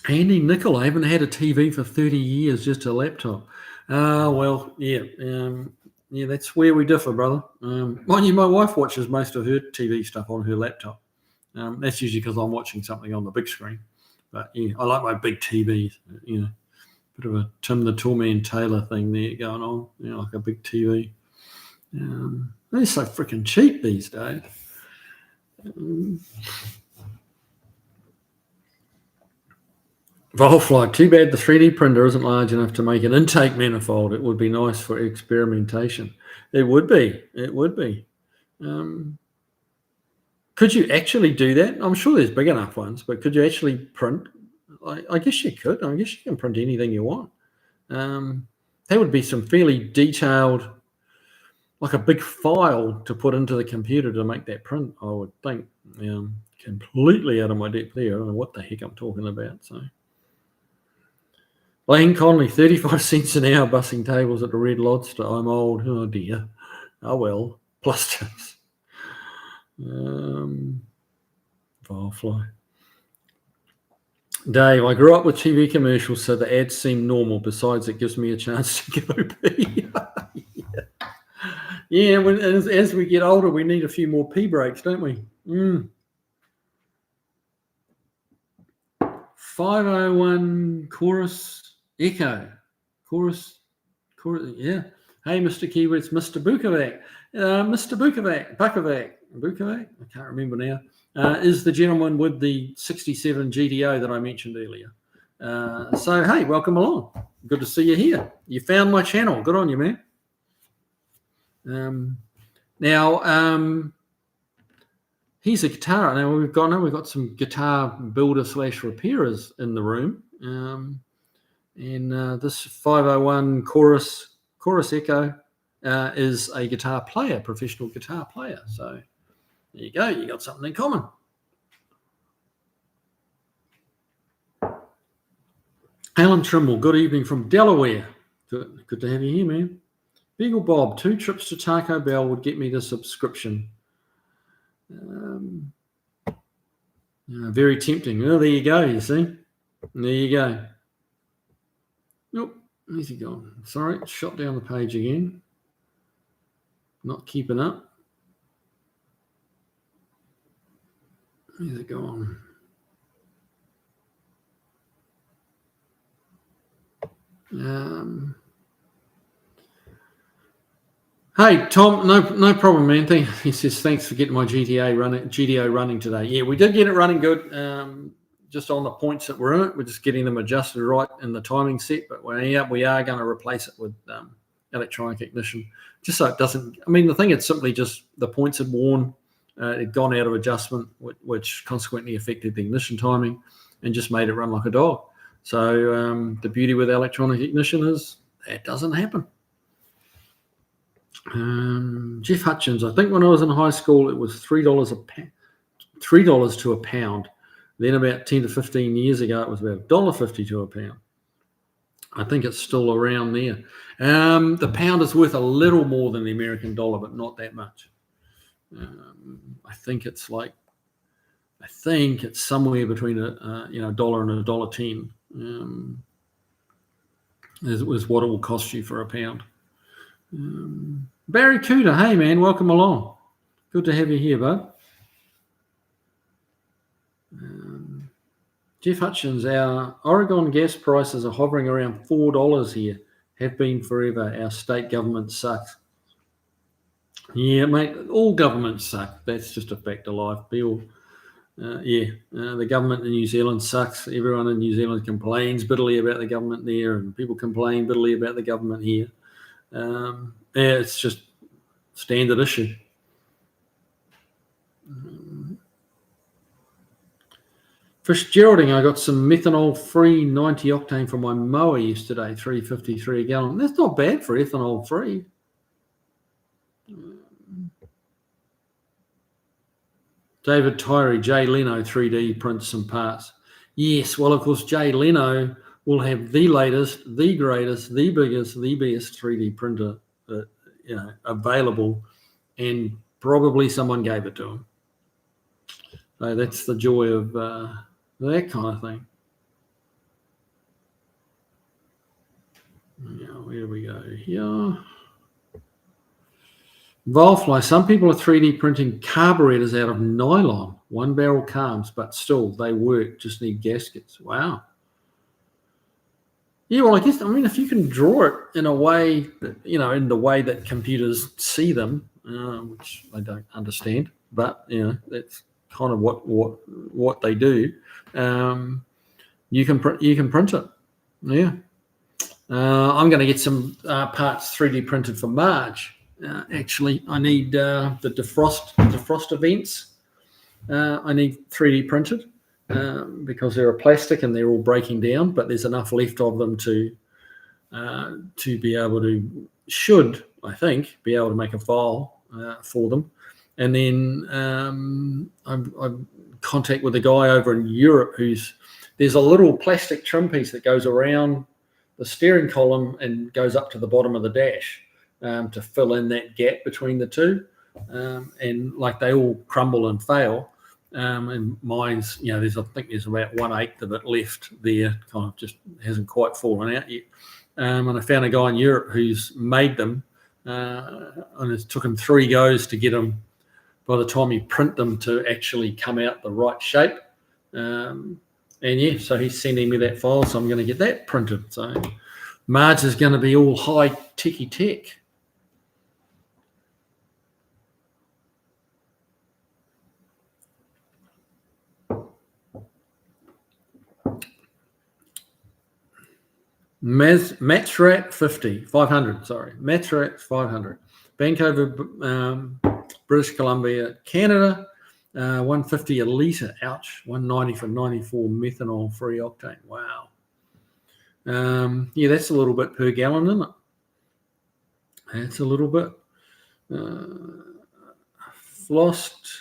Andy Nicol, I haven't had a TV for 30 years, just a laptop. Well, yeah. Yeah, that's where we differ, brother. Mind you, my wife watches most of her TV stuff on her laptop. That's usually because I'm watching something on the big screen. But yeah, I like my big TVs. Bit of a Tim the Toolman Taylor thing there going on. Like a big TV. They're so freaking cheap these days. Volfly, too bad the 3D printer isn't large enough to make an intake manifold. It would be nice for experimentation. It would be. Could you actually do that? I'm sure there's big enough ones, but could you actually print? I guess you could. I guess you can print anything you want. That would be some fairly detailed, like a big file to put into the computer to make that print, I would think. Completely out of my depth there. I don't know what the heck I'm talking about. So, Lane Conley, 35 cents an hour bussing tables at the Red Lobster. I'm old. Oh dear. Oh well. Plus tips. Firefly. Dave, I grew up with TV commercials, so the ads seem normal. Besides, it gives me a chance to go pee. Yeah, as we get older, we need a few more pee breaks, don't we? 501 Chorus Echo. Chorus, yeah. Hey, Mr. Kiwi, it's Mr. Bukovac. Mr. Bukovac, Bukovac, I can't remember now, is the gentleman with the 67 GTO that I mentioned earlier. So, hey, welcome along. Good to see you here. You found my channel. Good on you, man. Now, he's a guitar. Now we've got some guitar builder / repairers in the room. And this 501 Chorus Echo is a guitar player, professional guitar player. So there you go. You got something in common. Alan Trimble, good evening from Delaware. Good to have you here, man. Beagle Bob, 2 trips to Taco Bell would get me the subscription. Very tempting. Well, there you go, you see. There you go. Nope, where's he gone? Sorry, shot down the page again. Not keeping up. Where's it gone? Hey Tom, no problem, man. He says thanks for getting my GTO running today. Yeah, we did get it running good. Just on the points that we're in it, we're just getting them adjusted right in the timing set. But we are going to replace it with electronic ignition, just so it doesn't. I mean, the thing it's simply just the points had worn, it'd gone out of adjustment, which consequently affected the ignition timing, and just made it run like a dog. So the beauty with electronic ignition is that doesn't happen. Jeff Hutchins, I think when I was in high school, it was $3 to a pound. Then about 10 to 15 years ago, it was about $1.50 to a pound. I think it's still around there. The pound is worth a little more than the American dollar, but not that much. I think it's somewhere between a dollar and $1.10. Is what it will cost you for a pound. Barry Cooter, hey man, welcome along. Good to have you here, bud. Jeff Hutchins, our Oregon gas prices are hovering around $4 here. Have been forever. Our state government sucks. Yeah, mate, all governments suck. That's just a fact of life. The government in New Zealand sucks. Everyone in New Zealand complains bitterly about the government there, and people complain bitterly about the government here. It's just standard issue. Fish Geralding, I got some methanol-free 90 octane from my mower yesterday, $3.53 a gallon. That's not bad for ethanol-free. David Tyree, Jay Leno 3D prints some parts. Yes, well, of course, Jay Leno will have the latest, the greatest, the biggest, the best 3D printer available, and probably someone gave it to him. So that's the joy of that kind of thing. Now, where do we go here? Volfly, some people are 3D printing carburetors out of nylon, 1-barrel carbs, but still they work, just need gaskets. Wow. Yeah, well, if you can draw it in a way that, in the way that computers see them, which I don't understand, but, that's kind of what they do. You can print it. Yeah. I'm going to get some parts 3D printed for March. Actually, I need the defrost events. I need 3D printed because they're a plastic and they're all breaking down, but there's enough left of them to be able to, I think, be able to make a file for them. And then I'm in contact with a guy over in Europe there's a little plastic trim piece that goes around the steering column and goes up to the bottom of the dash to fill in that gap between the two. And like they all crumble and fail. And mine's, I think there's about 1/8 of it left there, kind of just hasn't quite fallen out yet. And I found a guy in Europe who's made them, and it took him 3 goes to get them, by the time you print them, to actually come out the right shape. So he's sending me that file, so I'm going to get that printed. So Marge is going to be all high techie tech. Matchrat 500, sorry. Matchrat 500. Vancouver, British Columbia, Canada, 150 a litre. Ouch. 190 for 94 methanol-free octane. Wow. That's a little bit per gallon, isn't it? That's a little bit. Flossed.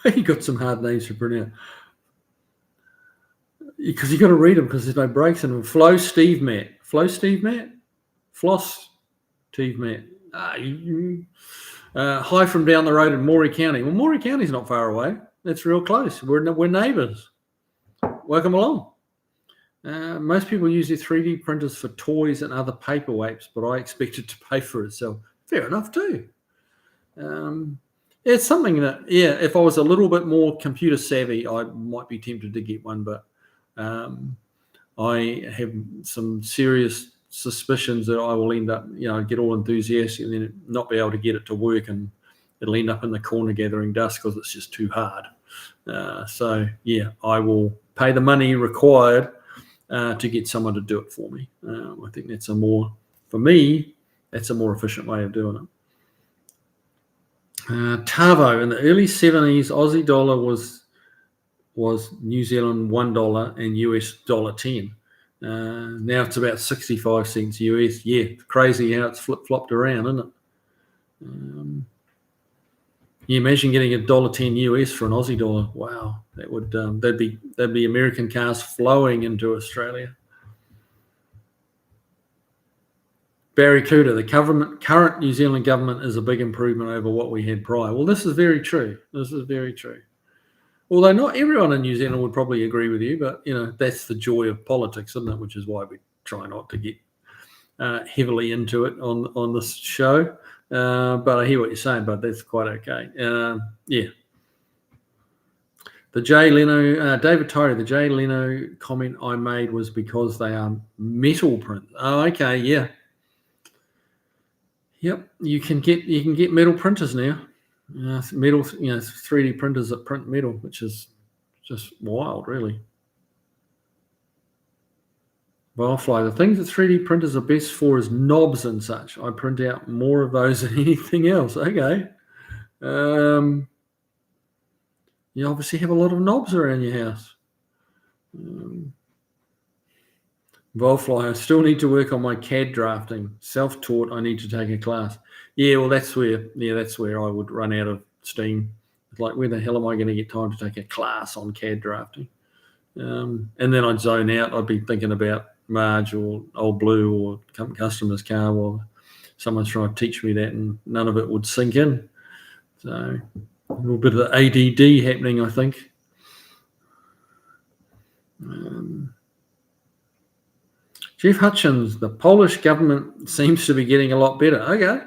You got some hard names to pronounce. Because you got to read them because there's no breaks in them. Flow Steve Matt. Floss Steve Matt. Hi from down the road in Maury County. Well, Maury County's not far away. That's real close. We're neighbours. Welcome along. Most people use their 3D printers for toys and other paperweights, but I expect it to pay for itself. Fair enough too. It's something that, yeah, if I was a little bit more computer savvy, I might be tempted to get one, but I have some serious suspicions that I will end up, get all enthusiastic and then not be able to get it to work, and it'll end up in the corner gathering dust because it's just too hard. So yeah, I will pay the money required to get someone to do it for me. I think that's for me, that's a more efficient way of doing it. Tavo, in the early 70s, Aussie dollar was New Zealand $1 and US $1.10. Now it's about 65 cents US. Yeah, crazy how it's flip-flopped around, isn't it? You imagine getting $1.10 US for an Aussie dollar. Wow, that would there'd be American cars flowing into Australia. Barracuda, the current New Zealand government is a big improvement over what we had prior. Well, this is very true. Although not everyone in New Zealand would probably agree with you, but that's the joy of politics, isn't it? Which is why we try not to get heavily into it on this show. But I hear what you're saying, but that's quite okay. Yeah. The Jay Leno, David Tyree, the Jay Leno comment I made was because they are metal prints. Oh, okay, yeah. Yep, you can get metal printers now. Metal, 3D printers that print metal, which is just wild, really. Firefly, the things that 3D printers are best for is knobs and such. I print out more of those than anything else. Okay. You obviously have a lot of knobs around your house. Volfly, I still need to work on my CAD drafting. Self-taught, I need to take a class. Yeah, well, that's where I would run out of steam. It's like, where the hell am I going to get time to take a class on CAD drafting? And then I'd zone out. I'd be thinking about Marge or Old Blue or customer's car while someone's trying to teach me that, and none of it would sink in. So a little bit of ADD happening, I think. Jeff Hutchins, the Polish government seems to be getting a lot better. Okay.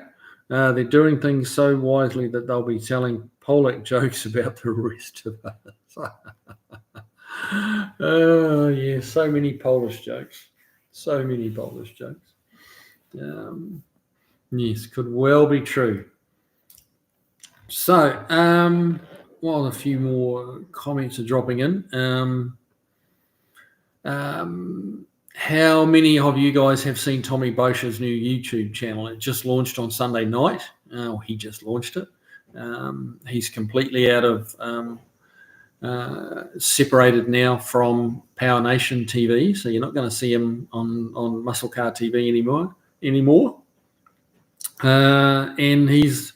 They're doing things so wisely that they'll be telling Polak jokes about the rest of us. Oh, yeah, so many Polish jokes. Yes, could well be true. So, while a few more comments are dropping in, how many of you guys have seen Tommy Bosch's new YouTube channel? It just launched on Sunday night. He just launched it. He's completely out of separated now from Power Nation TV, so you're not going to see him on Muscle Car TV anymore. And he's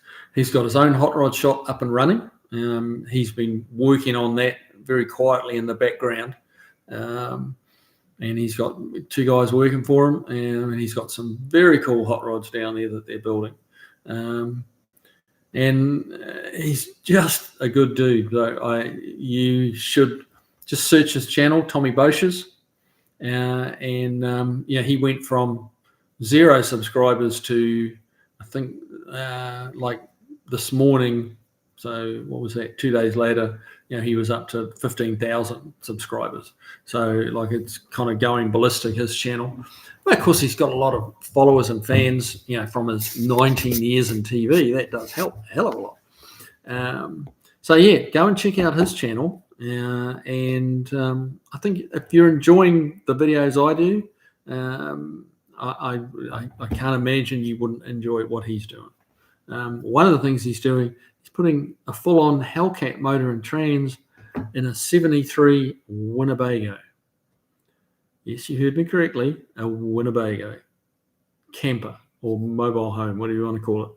got his own hot rod shop up and running. He's been working on that very quietly in the background. And he's got 2 guys working for him, and he's got some very cool hot rods down there that they're building. And he's just a good dude. You should just search his channel, Tommy Bosch's. He went from 0 subscribers to, I think, like this morning. So what was that? 2 days later, he was up to 15,000 subscribers. So like it's kind of going ballistic, his channel. But of course, he's got a lot of followers and fans, from his 19 years in TV. That does help a hell of a lot. So yeah, go and check out his channel. I think if you're enjoying the videos I do, I can't imagine you wouldn't enjoy what he's doing. One of the things he's doing, he's putting a full-on Hellcat motor and trans in a 73 Winnebago. Yes, you heard me correctly, a Winnebago camper or mobile home, whatever you want to call it.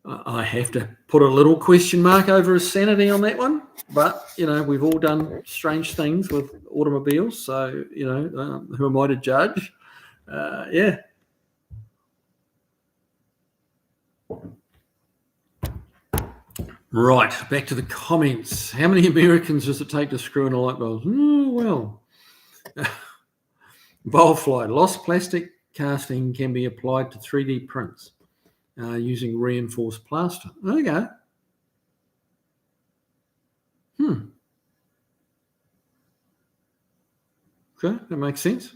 I have to put a little question mark over his sanity on that one, but we've all done strange things with automobiles, so who am I to judge? Yeah. Right, back to the comments. How many Americans does it take to screw in a light bulb? Well, Bowlfly, lost plastic casting can be applied to 3D prints. using reinforced plaster. Okay. Okay, that makes sense.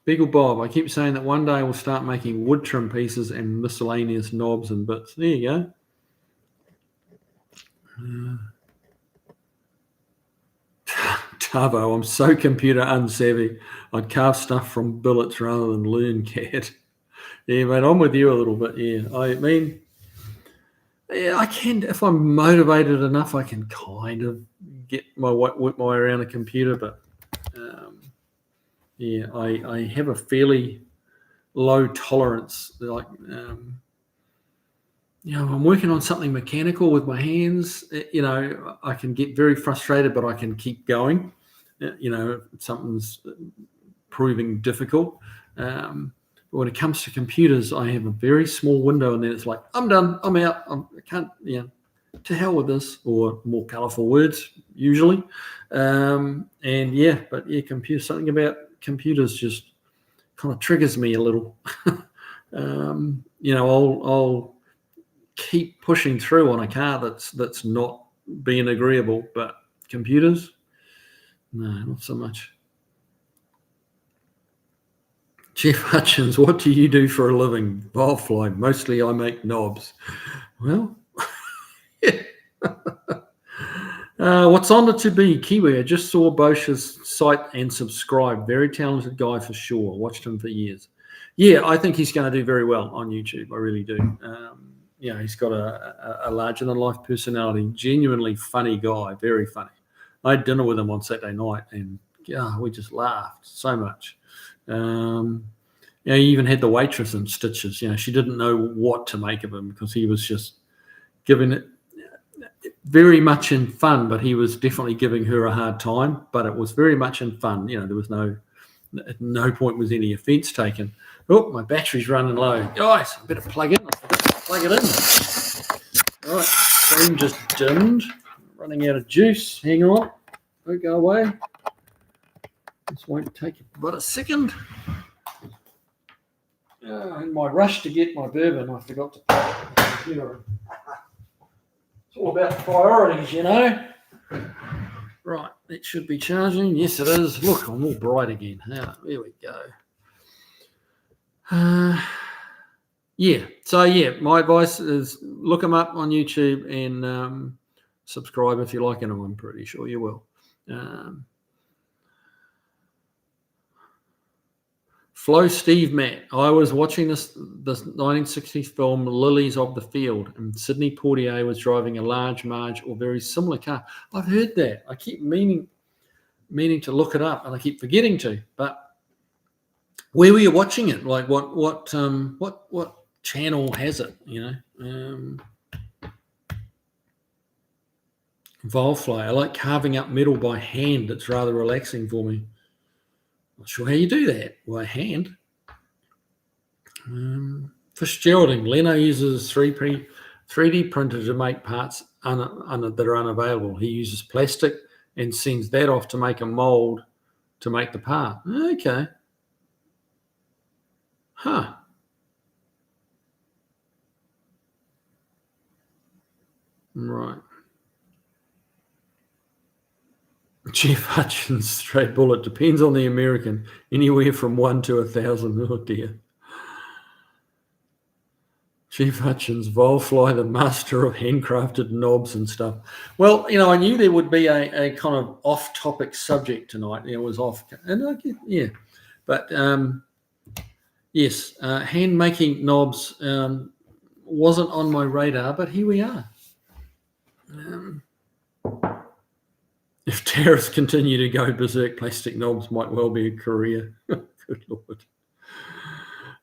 Beagle Bob, I keep saying that one day we'll start making wood trim pieces and miscellaneous knobs and bits. There you go. Tavo, I'm so computer unsavvy. I'd carve stuff from billets rather than learn CAD. Yeah, mate, I'm with you a little bit. Yeah, I mean, yeah, I can, if I'm motivated enough, I can kind of whip my way around a computer. But yeah, I have a fairly low tolerance. Like, I'm working on something mechanical with my hands. I can get very frustrated, but I can keep going. If something's proving difficult. But when it comes to computers, I have a very small window, and then it's like, I'm done, I'm out, I can't, to hell with this, or more colourful words usually. Something about computers just kind of triggers me a little. I'll keep pushing through on a car that's not being agreeable, but computers, no, not so much. Jeff Hutchins, what do you do for a living? Bowfly. Mostly I make knobs. Well, yeah. What's on the to be? Kiwi. I just saw Bosch's site and subscribed. Very talented guy for sure. Watched him for years. Yeah, I think he's going to do very well on YouTube. I really do. He's got a larger than life personality. Genuinely funny guy. Very funny. I had dinner with him on Saturday night, and we just laughed so much. He even had the waitress in stitches. She didn't know what to make of him because he was just giving it very much in fun, but he was definitely giving her a hard time. But it was very much in fun. There was at no point was any offence taken. Oh, my battery's running low. Guys, I better plug in. I forgot to plug it in. All right, screen just dimmed. Running out of juice. Hang on. Don't go away. This won't take but a second. In my rush to get my bourbon, I forgot to plug the computer in. It's all about priorities, Right, it should be charging. Yes, it is. Look, I'm all bright again. There we go. My advice is look them up on YouTube and subscribe if you like them. I'm pretty sure you will. Flo Steve Matt. I was watching this 1960s film Lilies of the Field, and Sidney Poitier was driving a large Marge or very similar car. I've heard that. I keep meaning to look it up, and I keep forgetting to. But where were you watching it? Like what channel has it? Volfly. I like carving up metal by hand. It's rather relaxing for me. Not sure how you do that by hand. Fitzgeralding. Leno uses 3D printer to make parts that are unavailable. He uses plastic and sends that off to make a mold to make the part. Okay. Huh. Right. Jeff Hutchins, straight bullet. Depends on the American. Anywhere from 1 to 1,000. Oh dear. Jeff Hutchins, Volfly, the master of handcrafted knobs and stuff. Well, I knew there would be a kind of off-topic subject tonight. It was off, and but yes, hand making knobs wasn't on my radar, but here we are. If tariffs continue to go berserk, plastic knobs might well be a career. Good Lord.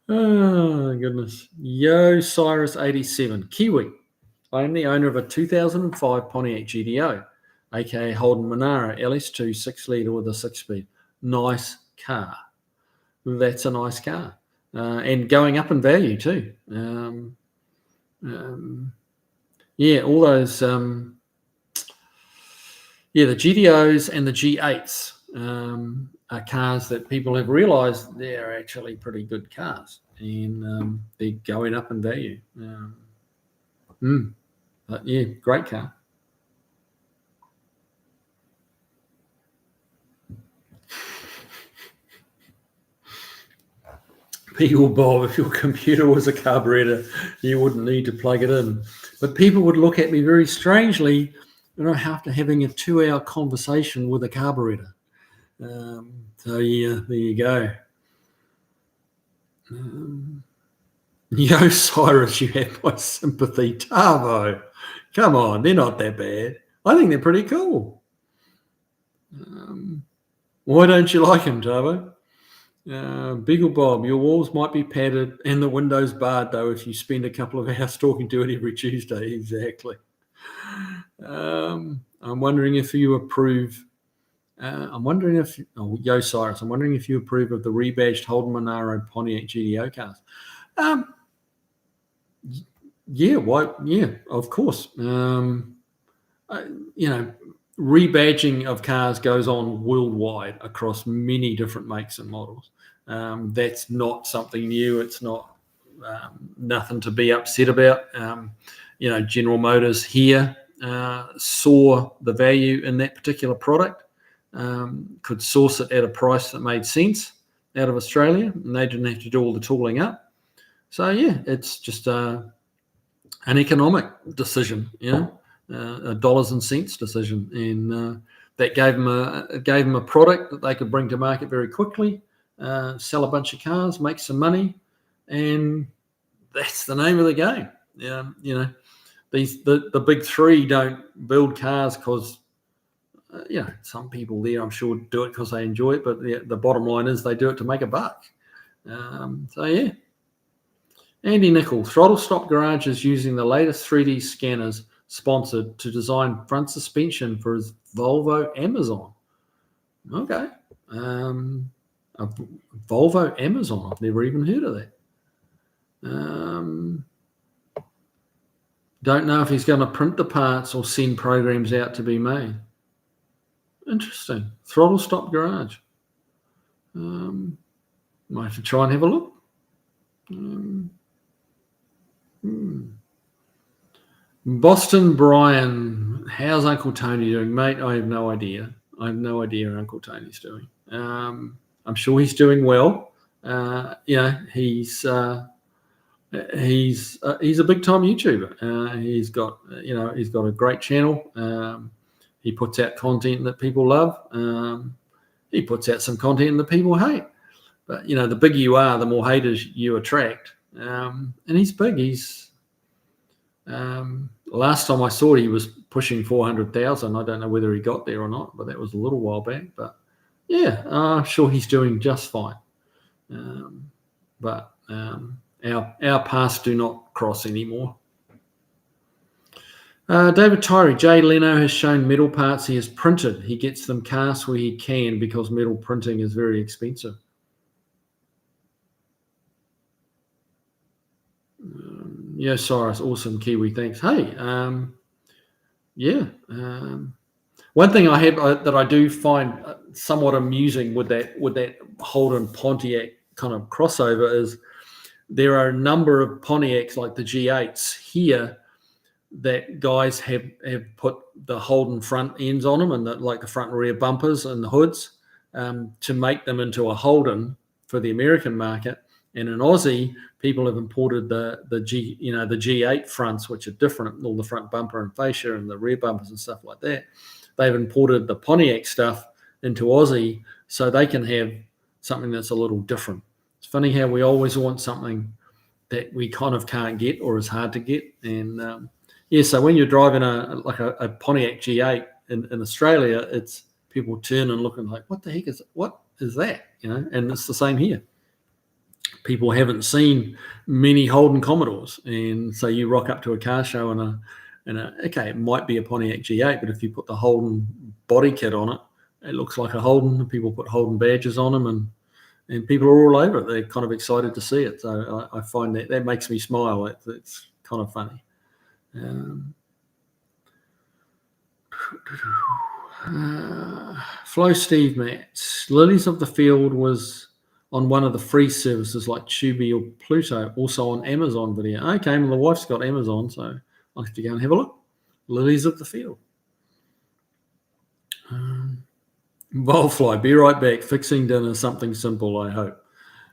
Oh, goodness. Yo, Cyrus87. Kiwi. I am the owner of a 2005 Pontiac GDO, aka Holden Monaro LS2 6-litre with a 6-speed. Nice car. That's a nice car. And going up in value too. All those... the GDOs and the G8s are cars that people have realised they're actually pretty good cars, and they're going up in value. But yeah, great car. People, Bob, if your computer was a carburetor, you wouldn't need to plug it in. But people would look at me very strangely, after having a 2-hour conversation with a carburetor. So yeah, there you go. Yo, Cyrus, you have my sympathy. Tavo, come on, they're not that bad. I think they're pretty cool. Why don't you like them, Tavo? Beagle Bob, your walls might be padded and the windows barred, though, if you spend a couple of hours talking to it every Tuesday. Exactly. I'm wondering if you approve. Yo, Cyrus, I'm wondering if you approve of the rebadged Holden Monaro Pontiac GDO cars. Yeah, why? Yeah, of course. Rebadging of cars goes on worldwide across many different makes and models. That's not something new. It's not nothing to be upset about. General Motors here saw the value in that particular product, could source it at a price that made sense out of Australia, and they didn't have to do all the tooling up. So yeah, it's just an economic decision, a dollars and cents decision, and that gave them a product that they could bring to market very quickly, sell a bunch of cars, make some money, and that's the name of the game. The big three don't build cars because some people there, I'm sure, do it because they enjoy it, but the bottom line is they do it to make a buck. So yeah. Andy Nickel, Throttle Stop Garage is using the latest 3D scanners sponsored to design front suspension for his Volvo Amazon. Okay. A Volvo Amazon. I've never even heard of that. Don't know if he's going to print the parts or send programs out to be made. Interesting. Throttle Stop Garage. Might have to try and have a look. Boston Brian, how's Uncle Tony doing, mate? I have no idea. I have no idea how Uncle Tony's doing. I'm sure he's doing well. He's a big time YouTuber. He's got a great channel. He puts out content that people love. He puts out some content that people hate. But the bigger you are, the more haters you attract. And he's big. Last time I saw it, he was pushing 400,000. I don't know whether he got there or not, but that was a little while back. But yeah, I'm sure he's doing just fine. But our paths do not cross anymore. David Tyree, Jay Leno has shown metal parts he has printed. He gets them cast where he can because metal printing is very expensive. Cyrus, awesome, Kiwi, thanks. Hey, one thing I have that I do find somewhat amusing with that Holden Pontiac kind of crossover is there are a number of Pontiacs like the G8s here that guys have put the Holden front ends on them and the front and rear bumpers and the hoods to make them into a Holden for the American market. And in Aussie, people have imported the G8 fronts, which are different, all the front bumper and fascia and the rear bumpers and stuff like that. They've imported the Pontiac stuff into Aussie so they can have something that's a little different. It's funny how we always want something that we kind of can't get or is hard to get. And so when you're driving a Pontiac G8 in Australia, it's people turn and looking like, what the heck is that? And it's the same here. People haven't seen many Holden Commodores, and so you rock up to a car show and okay, it might be a Pontiac G8, but if you put the Holden body kit on it, it looks like a Holden. People put Holden badges on them, and people are all over it. They're kind of excited to see it. So I find that makes me smile. It's kind of funny. Flo Steve Mats. Lilies of the Field was on one of the free services like Tubi or Pluto, also on Amazon Video. Okay, well, the wife's got Amazon, so I'll have to go and have a look. Lilies of the Field. Volfly, be right back. Fixing dinner, something simple, I hope.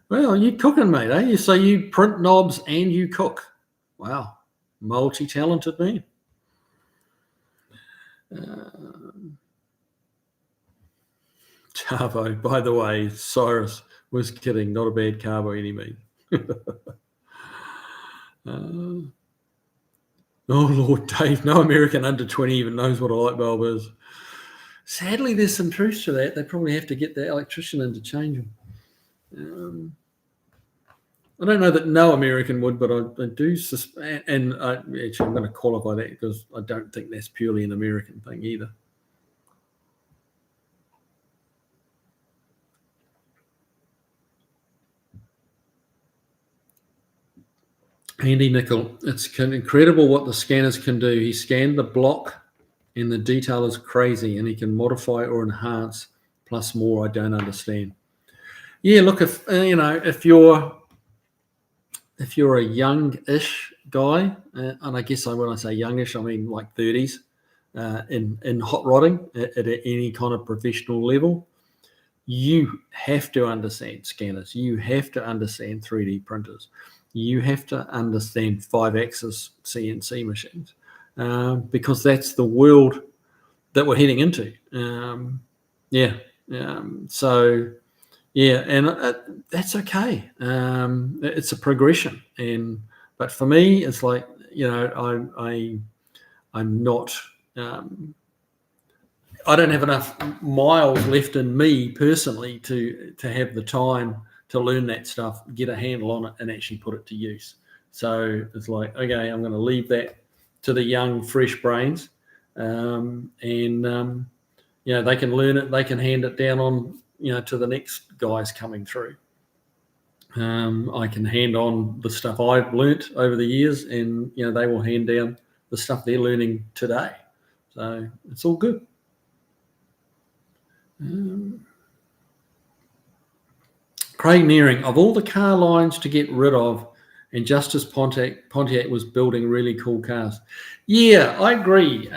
Well, you cooking, mate, eh? So you print knobs and you cook. Wow, multi-talented man. Carbo, by the way, Cyrus was kidding. Not a bad carbo any mean. Oh, Lord Dave, no American under 20 even knows what a light bulb is. Sadly, there's some truth to that. They probably have to get the electrician in to change them. I don't know that no American would, but I do suspect, and actually I'm going to qualify that because I don't think that's purely an American thing either. Andy Nickel, it's incredible what the scanners can do. He scanned the block and the detail is crazy, and he can modify or enhance plus more. I don't understand. Yeah, look, if you're a young-ish guy, and I guess when I say youngish, I mean like 30s, in hot rodding at any kind of professional level, you have to understand scanners. You have to understand 3D printers. You have to understand 5-axis CNC machines, because that's the world that we're heading into. So, yeah, and that's okay. It's a progression, but for me, it's like, I'm not. I don't have enough miles left in me personally to have the time to learn that stuff, get a handle on it, and actually put it to use. So it's like, okay, I'm going to leave that to the young, fresh brains, and they can learn it. They can hand it down on, to the next guys coming through. I can hand on the stuff I've learnt over the years, and they will hand down the stuff they're learning today. So it's all good. Craig Nearing, of all the car lines to get rid of, and just as Pontiac was building really cool cars. Yeah, I agree.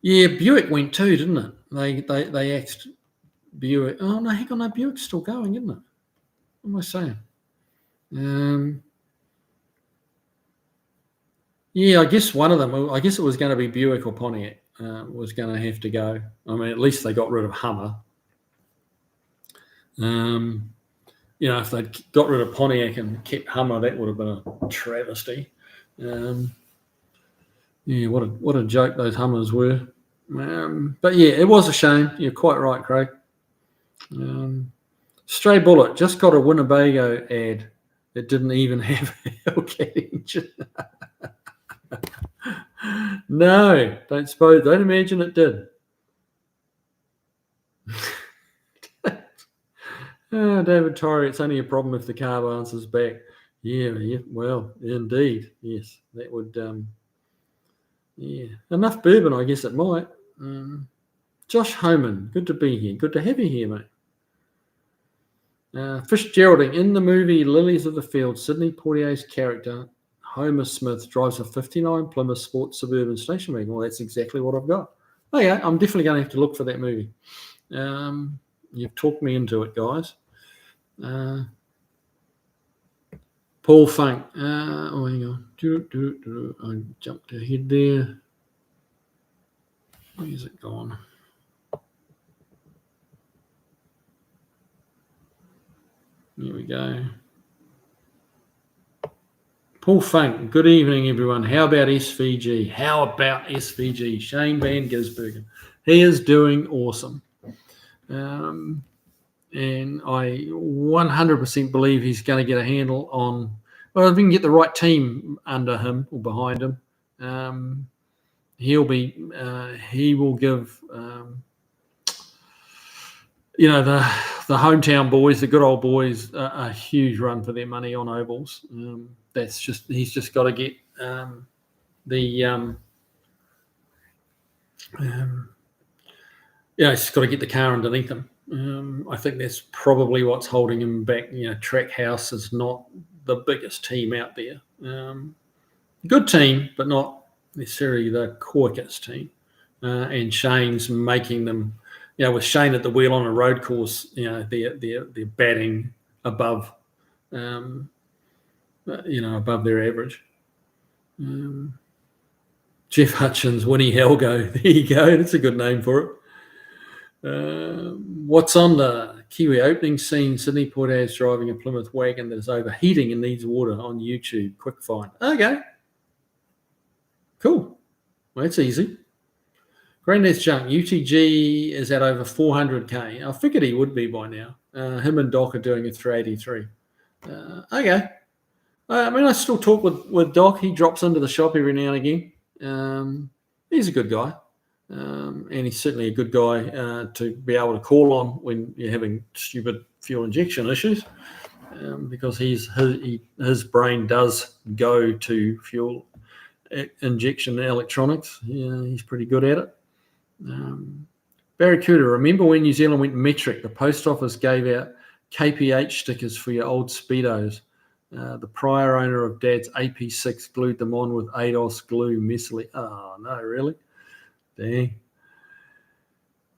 Yeah, Buick went too, didn't it? They axed Buick. Oh no, hang on, no, Buick's still going, isn't it? What am I saying? Yeah, I guess one of them. I guess it was going to be Buick or Pontiac. Was going to have to go. I mean, at least they got rid of Hummer. If they'd got rid of Pontiac and kept Hummer, that would have been a travesty. What a joke those Hummers were. But yeah, it was a shame. You're quite right, Craig. Stray Bullet just got a Winnebago ad that didn't even have a Hellcat engine. No, don't imagine it did. David Torrey, it's only a problem if the car bounces back. Yeah, well, indeed, yes, that would. Enough bourbon, I guess it might. Josh Homan, good to be here. Good to have you here, mate. Fitzgeralding, in the movie Lilies of the Field, Sidney Poitier's character Homer Smith drives a 59 Plymouth Sport Suburban station wagon. Well, that's exactly what I've got. Oh yeah, I'm definitely going to have to look for that movie. You've talked me into it, guys. Paul Funk. Hang on. I jumped ahead there. Where's it gone? Here we go. Paul Funk, good evening, everyone. How about SVG? Shane Van Gisbergen. He is doing awesome. And I 100% believe he's going to get a handle on, well, if we can get the right team under him or behind him, he will give, the hometown boys, the good old boys, a huge run for their money on ovals. He's just got to get the He's got to get the car underneath him. I think that's probably what's holding him back. Trackhouse is not the biggest team out there. Good team, but not necessarily the quickest team. And Shane's making them, with Shane at the wheel on a road course, they're batting above, above their average. Jeff Hutchins, Winnie Helgo. There you go. That's a good name for it. What's on the Kiwi opening scene? Sydney Portage driving a Plymouth wagon that is overheating and needs water on YouTube. Quick find. Okay. Cool. Well, that's easy. Granddad's Junk. UTG is at over 400k. I figured he would be by now. Him and Doc are doing a 383. Okay. I still talk with Doc. He drops into the shop every now and again. He's a good guy. And he's certainly a good guy to be able to call on when you're having stupid fuel injection issues, because his brain does go to fuel injection electronics. He's pretty good at it. Barracuda, remember when New Zealand went metric? The post office gave out KPH stickers for your old Speedos. The prior owner of Dad's AP6 glued them on with ADOS glue messily. Oh, no, really? Dang.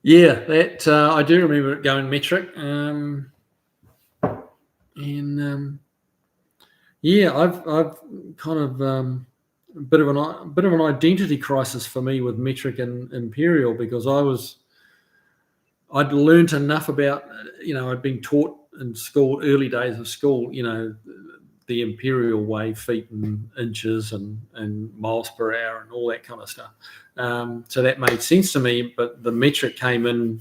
Yeah, that I do remember it going metric. I've kind of a bit of an identity crisis for me with metric and imperial, because I'd learnt enough about, I'd been taught in school, early days of school, the imperial way, feet and inches and miles per hour and all that kind of stuff. So that made sense to me, but the metric came in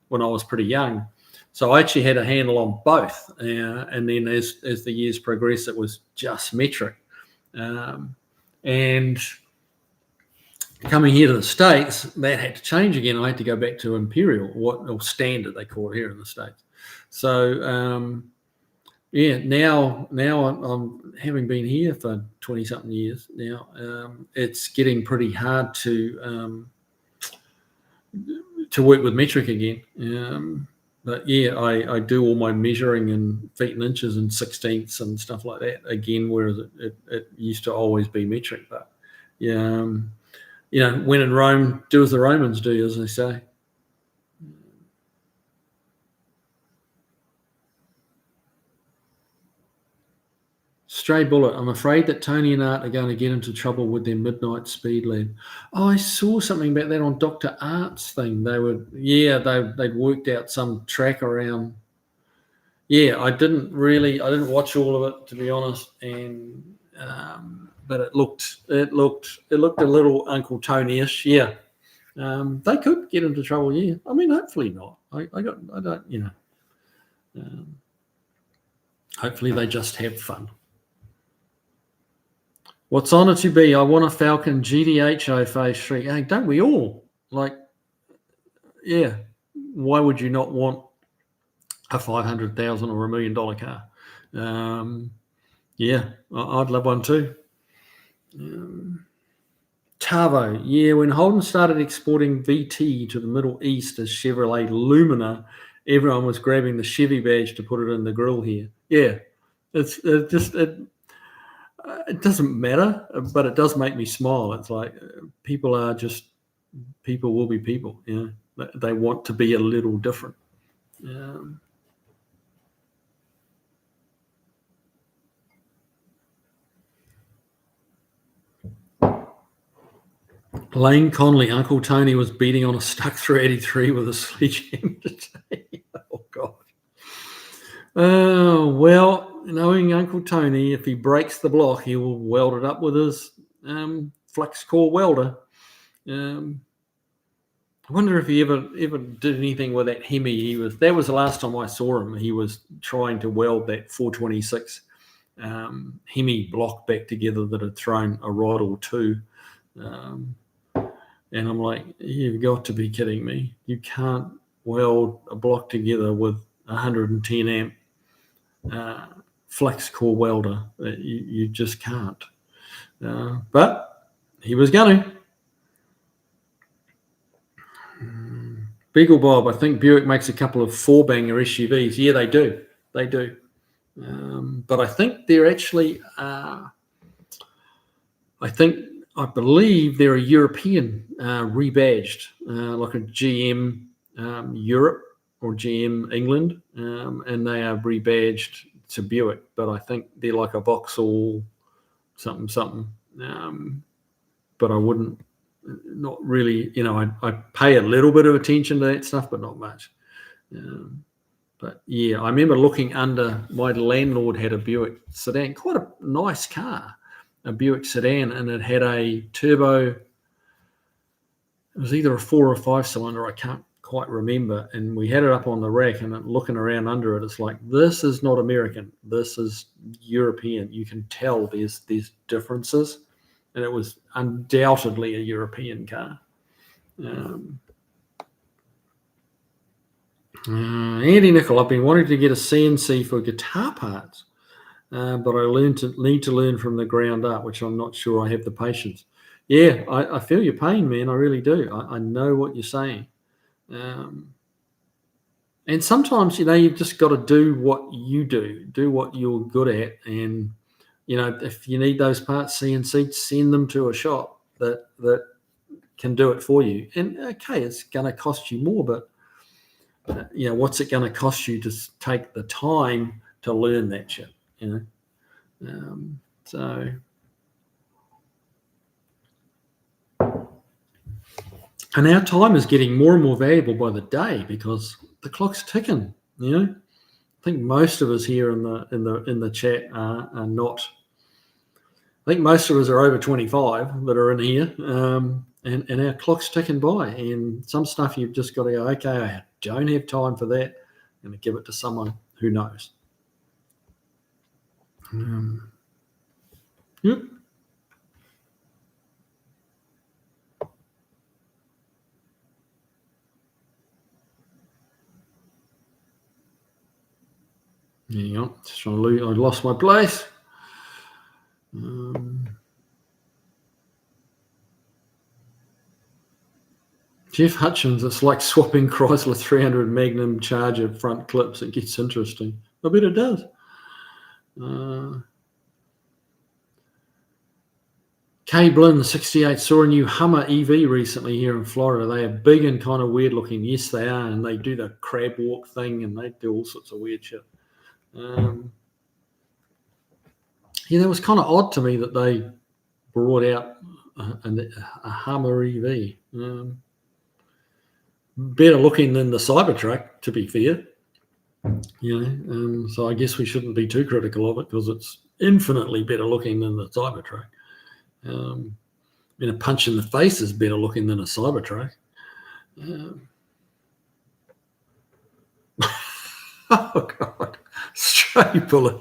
when I was pretty young. So I actually had a handle on both. And then as the years progressed, it was just metric. And coming here to the States, that had to change again. I had to go back to imperial, or standard they call it here in the States. So, now I'm having been here for 20-something years now. It's getting pretty hard to work with metric again. But I do all my measuring in feet and inches and sixteenths and stuff like that again, whereas it used to always be metric. But when in Rome, do as the Romans do, as they say. Stray Bullet, I'm afraid that Tony and Art are going to get into trouble with their midnight speed lab. Oh, I saw something about that on Dr. Art's thing. They'd worked out some track around. Yeah, I didn't watch all of it, to be honest, and but it looked a little Uncle Tony-ish. Yeah, they could get into trouble. Yeah, I mean, hopefully not. Hopefully they just have fun. What's on it to be? I want a Falcon GTHO Phase 3. Hey, don't we all? Why would you not want a $500,000 or $1 million car? I'd love one too. Tavo, when Holden started exporting VT to the Middle East as Chevrolet Lumina, everyone was grabbing the Chevy badge to put it in the grill here. Yeah, it doesn't matter, but it does make me smile. It's like people will be people. They want to be a little different. Lane Conley, Uncle Tony was beating on a stuck 383 with a sledgehammer today. Oh, God. Well, knowing Uncle Tony, if he breaks the block, he will weld it up with his flux core welder. I wonder if he ever did anything with that Hemi. That was the last time I saw him. He was trying to weld that 426 Hemi block back together that had thrown a rod or two. And I'm like, you've got to be kidding me. You can't weld a block together with 110 amp flux core welder. You just can't. But he was going to. Beagle Bob, I think Buick makes a couple of four-banger SUVs. Yeah, they do. They do. But I think they're actually, I believe they're a European rebadged, like a GM Europe or GM England, and they are rebadged to Buick. But I think they're like a Vauxhall something. But I wouldn't, not really, I pay a little bit of attention to that stuff, but not much. But yeah, I remember looking under, my landlord had a Buick sedan, quite a nice car, a Buick sedan, and it had a turbo. It was either a 4 or 5 cylinder, I can't quite remember. And we had it up on the rack, and looking around under it, it's like, this is not American. This is European. You can tell there's differences. And it was undoubtedly a European car. Andy Nicol, I've been wanting to get a CNC for guitar parts, but I need to learn from the ground up, which I'm not sure I have the patience. Yeah, I feel your pain, man. I really do. I know what you're saying. And sometimes, you've just got to do what you do what you're good at. And, if you need those parts CNC, send them to a shop that can do it for you. And, okay, it's going to cost you more, but what's it going to cost you to take the time to learn that shit? So, and our time is getting more and more valuable by the day because the clock's ticking. I think most of us here in the chat are not. I think most of us are over 25 that are in here, and our clock's ticking by. And some stuff you've just got to go, okay, I don't have time for that. I'm going to give it to someone who knows. Yep. Hang on, just trying to lose. I lost my place. Jeff Hutchins, it's like swapping Chrysler 300 Magnum Charger front clips. It gets interesting. I bet it does. K Blinn 68 saw a new Hummer EV recently here in Florida. They are big and kind of weird looking. Yes, they are, and they do the crab walk thing, and they do all sorts of weird shit. That was kind of odd to me that they brought out a Hummer EV. Better looking than the Cybertruck, to be fair. So I guess we shouldn't be too critical of it because it's infinitely better looking than the Cybertruck. A punch in the face is better looking than a Cybertruck. Oh, God. Stray bullet.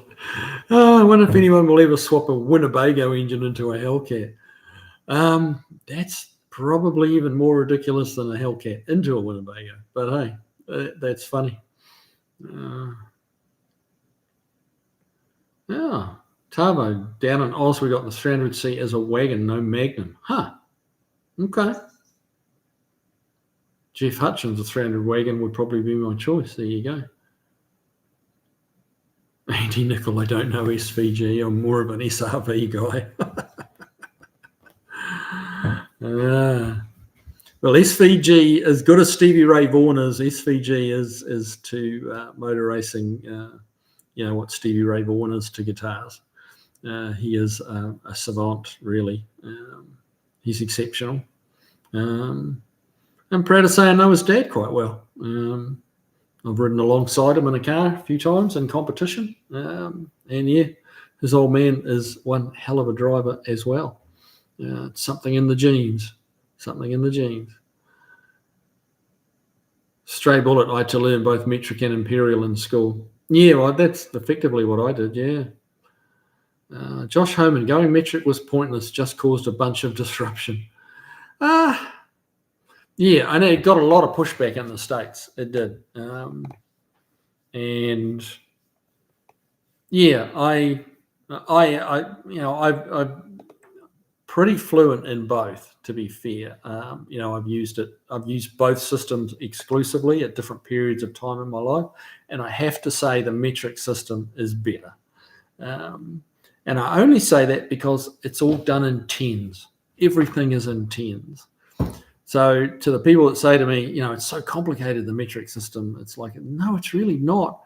I wonder if anyone will ever swap a Winnebago engine into a Hellcat. That's probably even more ridiculous than a Hellcat into a Winnebago. But hey, that's funny. Tavo, down in Oz, we got the 300C as a wagon, no Magnum. Huh. Okay. Jeff Hutchins, a 300 wagon would probably be my choice. There you go. Andy Nicol, I don't know SVG. I'm more of an SRV guy. Well, SVG, as good as Stevie Ray Vaughan is, SVG is to motor racing, what Stevie Ray Vaughan is to guitars. He is a savant, really. He's exceptional. I'm proud to say I know his dad quite well. I've ridden alongside him in a car a few times in competition. And yeah, his old man is one hell of a driver as well. Something in the genes. Stray bullet, I had to learn both metric and imperial in school. Yeah, well, that's effectively what I did, yeah. Josh Homan, going metric was pointless, just caused a bunch of disruption. Yeah, I know it got a lot of pushback in the States. It did. And yeah, I've pretty fluent in both, to be fair. I've used both systems exclusively at different periods of time in my life, and I have to say the metric system is better. And I only say that because it's all done in tens. Everything is in tens. So to the people that say to me, it's so complicated, the metric system, it's like, no, it's really not.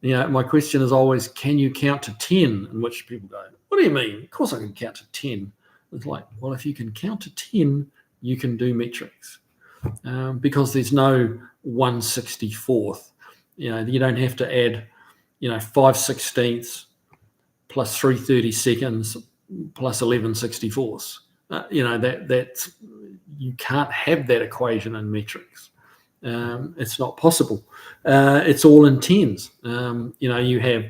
My question is always, can you count to 10? In which people go, what do you mean? Of course I can count to 10. It's like, well, if you can count to 10, you can do metrics, because there's no 1/64th. You don't have to add, 5/16 plus 3/32 plus 11/64. That's you can't have that equation in metrics. It's not possible. It's all in tens. You have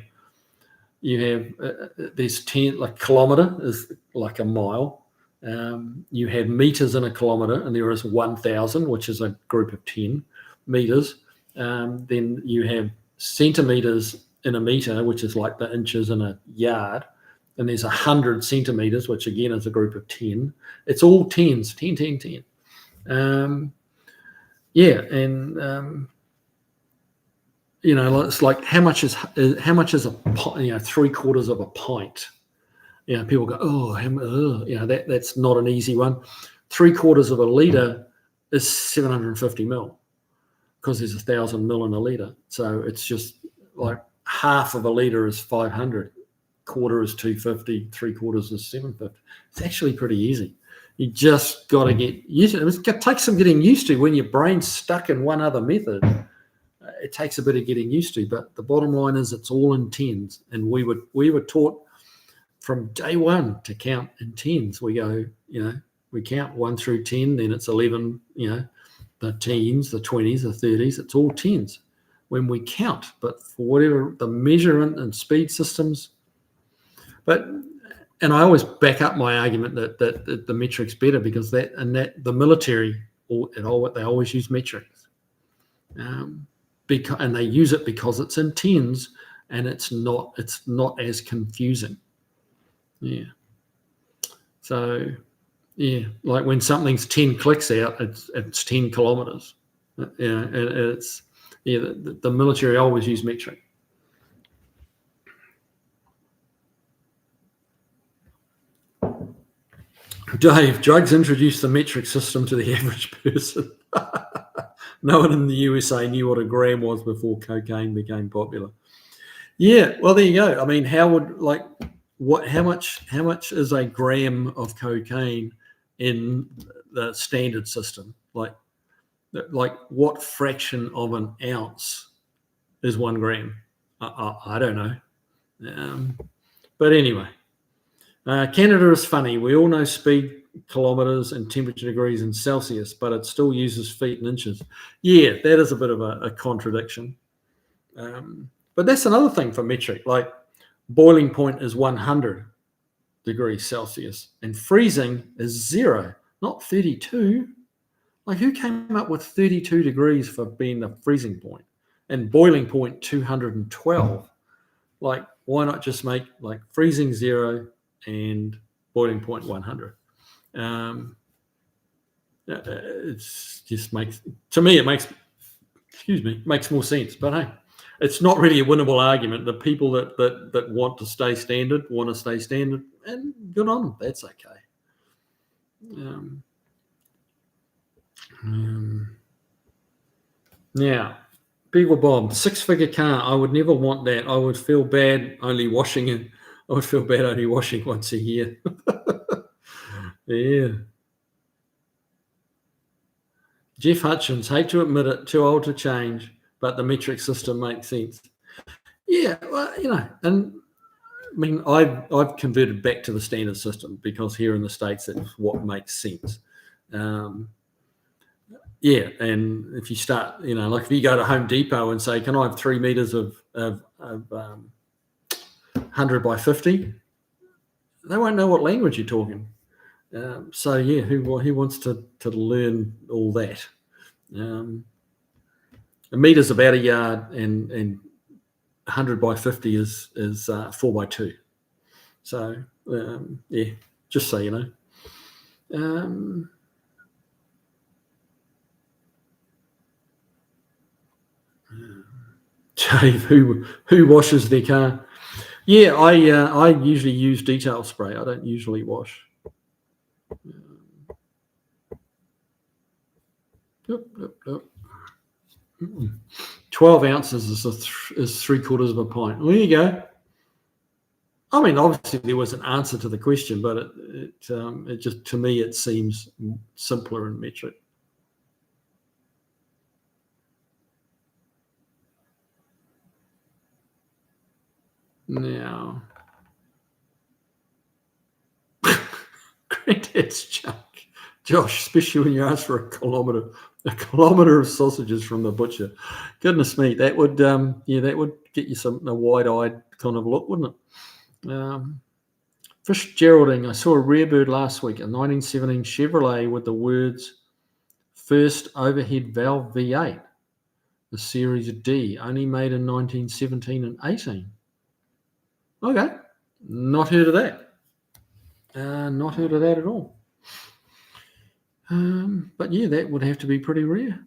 there's 10, like kilometre is like a mile. You have meters in a kilometre, and there is 1,000, which is a group of 10 meters. Then you have centimeters in a meter, which is like the inches in a yard. And there's 100 centimeters, which again is a group of 10. It's all tens, 10, 10, 10. It's like how much is a 3/4 of a pint? People go, that's not an easy one. 3/4 of a litre is 750 ml, because there's 1,000 ml in a litre. So it's just like half of a litre is 500, quarter is 250, 3/4 is 750. It's actually pretty easy. You just got to get used to it. It takes some getting used to when your brain's stuck in one other method. It takes a bit of getting used to, but the bottom line is it's all in tens. And we were taught from day one to count in tens. We go, we count 1 through 10, then it's 11, the teens, the 20s, the 30s, it's all tens when we count. But for whatever the measurement and speed systems, and I always back up my argument that the metric's better, because the military, they always use metrics. And they use it because it's in tens, and it's not as confusing. Yeah. So like when something's 10 clicks out, it's 10 kilometers. The military always use metric. Dave, drugs introduced the metric system to the average person. No one in the USA knew what a gram was before cocaine became popular. Yeah, well, there you go. I mean, how much is a gram of cocaine in the standard system? Like what fraction of an ounce is 1 gram? I don't know. But anyway, Canada is funny. We all know speed, kilometres, and temperature degrees in Celsius, but it still uses feet and inches. Yeah, that is a bit of a contradiction. But that's another thing for metric. Like boiling point is 100 degrees Celsius, and freezing is 0, not 32. Like, who came up with 32 degrees for being the freezing point, and boiling point 212? Like, why not just make like freezing 0 and boiling point 100? It's just makes more sense. But hey, it's not really a winnable argument. The people that want to stay standard want to stay standard, and good on them. That's okay. Now, Beagle Bob, 6-figure car. I would never want that. I would feel bad only washing it. I would feel bad only washing once a year. Yeah. Jeff Hutchins, hate to admit it, too old to change, but the metric system makes sense. Yeah, well, and I mean, I've converted back to the standard system because here in the States, it's what makes sense. Yeah, and if you start, like if you go to Home Depot and say, can I have 3 meters of 100 by 50? They won't know what language you're talking. So yeah, who wants to learn all that? A meter's about a yard, and 100 by 50 is 4 by 2. So yeah, just so you know. Dave, who washes their car? Yeah, I usually use detail spray. I don't usually wash. Yep. 12 ounces is 3/4 of a pint. Well, there you go. I mean, obviously there was an answer to the question, but it just, to me, it seems simpler in metric. Now, Granddad's junk. Josh, especially when you ask for a kilometre of sausages from the butcher. Goodness me, that would that would get you a wide-eyed kind of look, wouldn't it? Fish Geraldine, I saw a rare bird last week, a 1917 Chevrolet with the words "First Overhead Valve V8," the Series D, only made in 1917 and 18. Okay, not heard of that. Not heard of that at all. But yeah, that would have to be pretty rare.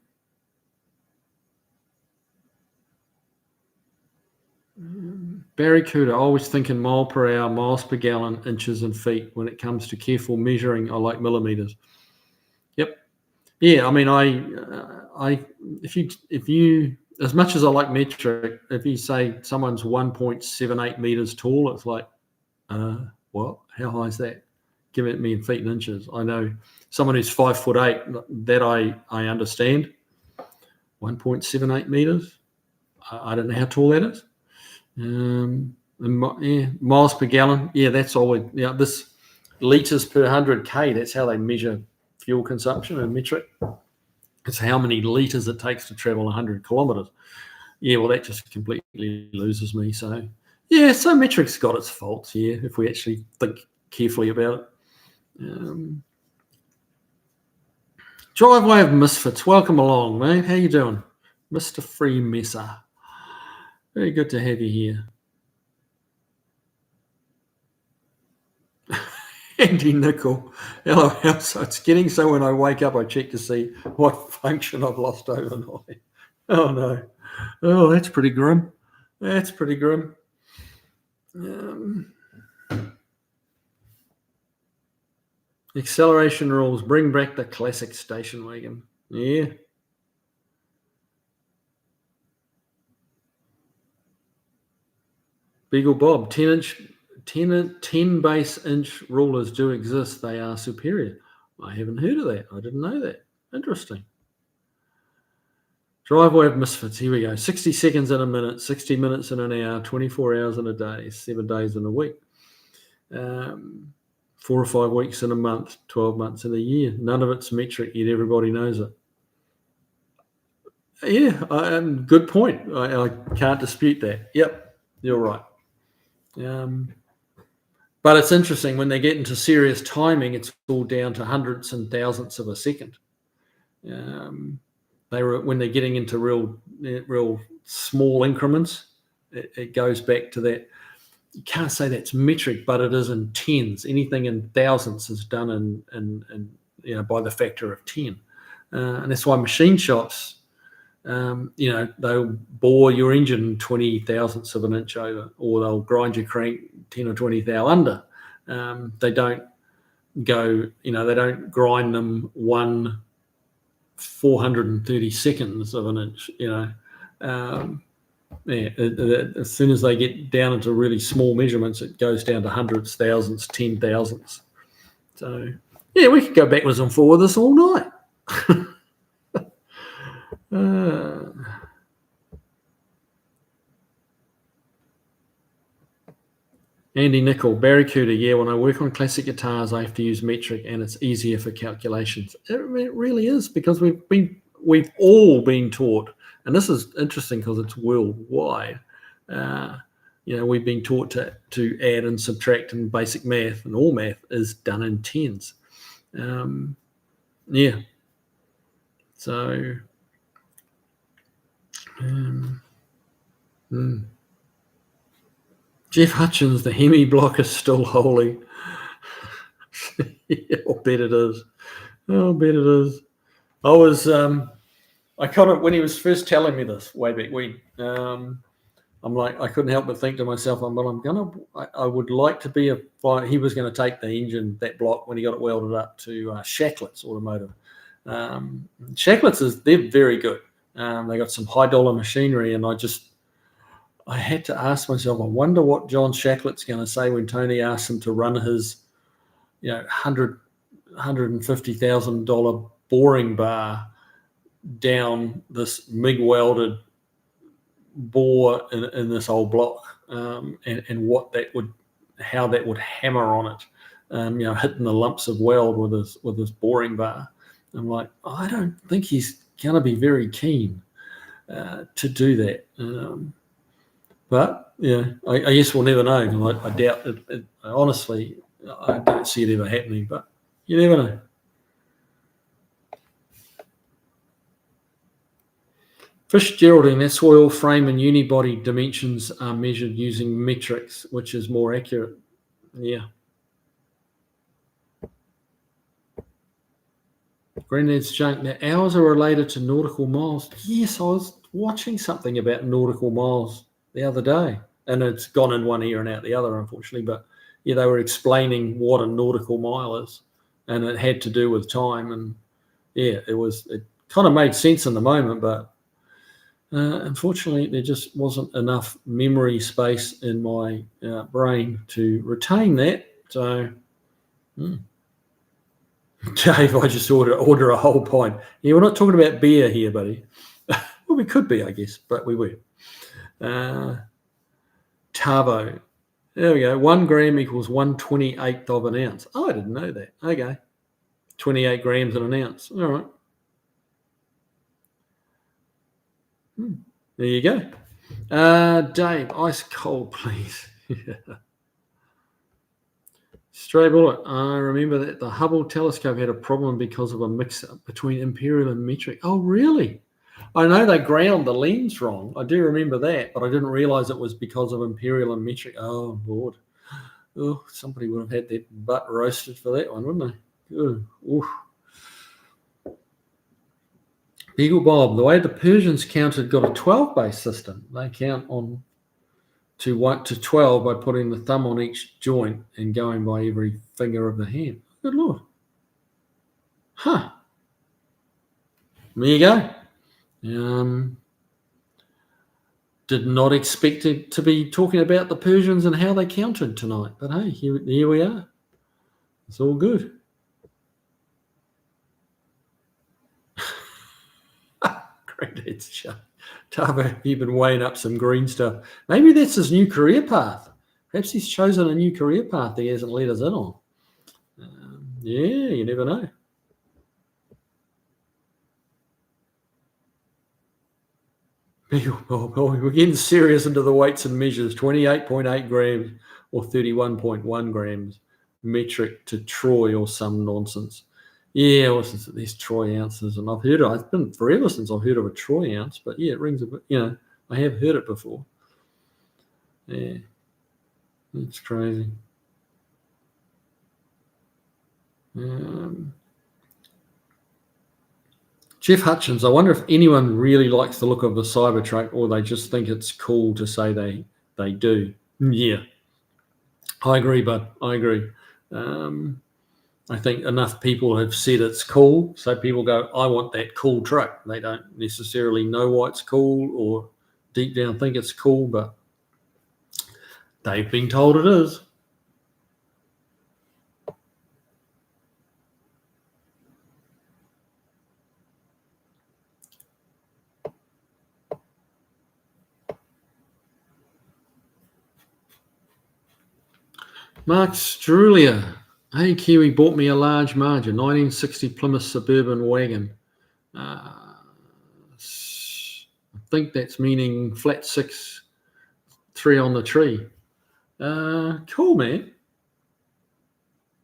Barracuda, always thinking mile per hour, miles per gallon, inches and feet. When it comes to careful measuring, I like millimeters. Yep. Yeah, I mean, if you, as much as I like metric, if you say someone's 1.78 meters tall, it's like, what? How high is that? Give it me in feet and inches. I know someone who's 5'8", that I understand. 1.78 meters. I don't know how tall that is. Miles per gallon. Yeah, that's always, this liters per 100K. That's how they measure fuel consumption in metric. It's how many liters it takes to travel 100 kilometers. Yeah, well, that just completely loses me. So, yeah, so metric's got its faults, yeah, if we actually think carefully about it. Driveway of Misfits, welcome along, mate. How you doing? Mr. Free Messer. Very good to have you here. Andy Nickel. Hello, so it's getting so when I wake up, I check to see what function I've lost overnight. Oh, no. Oh, that's pretty grim. That's pretty grim. Acceleration rules. Bring back the classic station wagon. Yeah. Beagle Bob, 10 base inch rulers do exist. They are superior. I haven't heard of that. I didn't know that. Interesting. Driveway of Misfits. Here we go. 60 seconds in a minute, 60 minutes in an hour, 24 hours in a day, 7 days in a week, 4 or 5 weeks in a month, 12 months in a year. None of it's metric, yet everybody knows it. Yeah, good point. I can't dispute that. Yep, you're right. But it's interesting when they get into serious timing, it's all down to hundredths and thousandths of a second. When they're getting into real small increments, it goes back to that. You can't say that's metric, but it is in tens. Anything in thousandths is done in by the factor of 10, and that's why machine shops, they'll bore your engine 20 thousandths of an inch over, or they'll grind your crank 10 or 20 thou under. They don't go, they don't grind them 430 of an inch, as soon as they get down into really small measurements, it goes down to hundreds, thousandths, 10 thousandths. So, yeah, we could go backwards and forward this all night. Andy Nickel, Barracuda. Yeah, when I work on classic guitars, I have to use metric, and it's easier for calculations. It really is, because we've all been taught, and this is interesting because it's worldwide. We've been taught to add and subtract in basic math, and all math is done in tens. Yeah. So. Jeff Hutchins, the Hemi block is still holy. Yeah, I'll bet it is. I'll bet it is. I was, I kind of, when he was first telling me this way back when, I'm like, I couldn't help but think to myself, I would like to be he was going to take the engine, that block, when he got it welded up to Shacklett's Automotive. Shacklett's, they're very good. They got some high dollar machinery, and I had to ask myself, I wonder what John Shacklett's going to say when Tony asks him to run his, $150,000 boring bar down this MIG welded bore in this old block, and how that would hammer on it, hitting the lumps of weld with his boring bar. I'm like, I don't think he's going to be very keen to do that. But yeah, I guess we'll never know. I doubt it. Honestly, I don't see it ever happening, but you never know. Fitzgeraldine, that soil frame and unibody dimensions are measured using metrics, which is more accurate. Yeah. Granddad's junk. Now, hours are related to nautical miles. Yes, I was watching something about nautical miles the other day, and it's gone in one ear and out the other, unfortunately. But yeah, they were explaining what a nautical mile is, and it had to do with time. And yeah, it kind of made sense in the moment, but unfortunately, there just wasn't enough memory space in my brain to retain that. So, Dave, I just order a whole pint. Yeah, we're not talking about beer here, buddy. Well, we could be, I guess, but we were. Tavo. There we go. 1 gram equals 1/28th of an ounce. Oh, I didn't know that. Okay. 28 grams in an ounce. All right. There you go. Dave, ice cold, please. Stray bullet. I remember that the Hubble telescope had a problem because of a mix-up between imperial and metric. Oh, really? I know they ground the lens wrong. I do remember that, but I didn't realize it was because of imperial and metric. Oh, Lord. Oh, somebody would have had their butt roasted for that one, wouldn't they? Oof. Beagle Bob, the way the Persians counted got a 12-base system. They count on to 1 to 12 by putting the thumb on each joint and going by every finger of the hand. Good Lord. Huh. There you go. Did not expect it to be talking about the Persians and how they counted tonight. But hey, here we are. It's all good. Granddad's shut. Tavo, you've been weighing up some green stuff. Maybe that's his new career path. Perhaps he's chosen a new career path he hasn't let us in on. Yeah, you never know. We're getting serious into the weights and measures. 28.8 grams or 31.1 grams metric to troy or some nonsense. Yeah, well, there's troy ounces, and I've heard it. It's been forever since I've heard of a troy ounce, but yeah, it rings a bit. I have heard it before. Yeah, it's crazy. Jeff Hutchins, I wonder if anyone really likes the look of the Cybertruck, or they just think it's cool to say they do. Yeah, I agree, bud. I agree. I think enough people have said it's cool, so people go, I want that cool truck. They don't necessarily know why it's cool or deep down think it's cool, but they've been told it is. Mark Strulia. Hey, Kiwi, bought me a large margin, 1960 Plymouth Suburban wagon. I think that's meaning flat 6, 3 on the tree. Cool, man.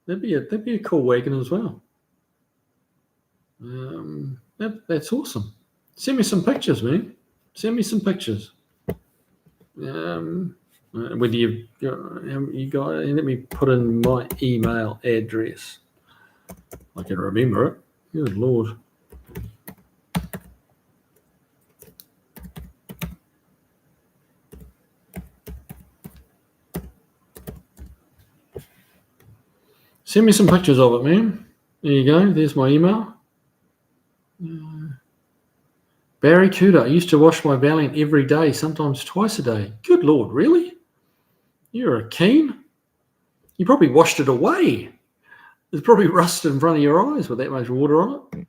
That'd be a cool wagon as well. That's awesome. Send me some pictures, man. Send me some pictures. Whether you got, let me put in my email address. I can remember it. Good Lord. Send me some pictures of it, man. There you go. There's my email. Barracuda. I used to wash my Valiant every day, sometimes twice a day. Good Lord, really? You're a keen? You probably washed it away. There's probably rust in front of your eyes with that much water on it.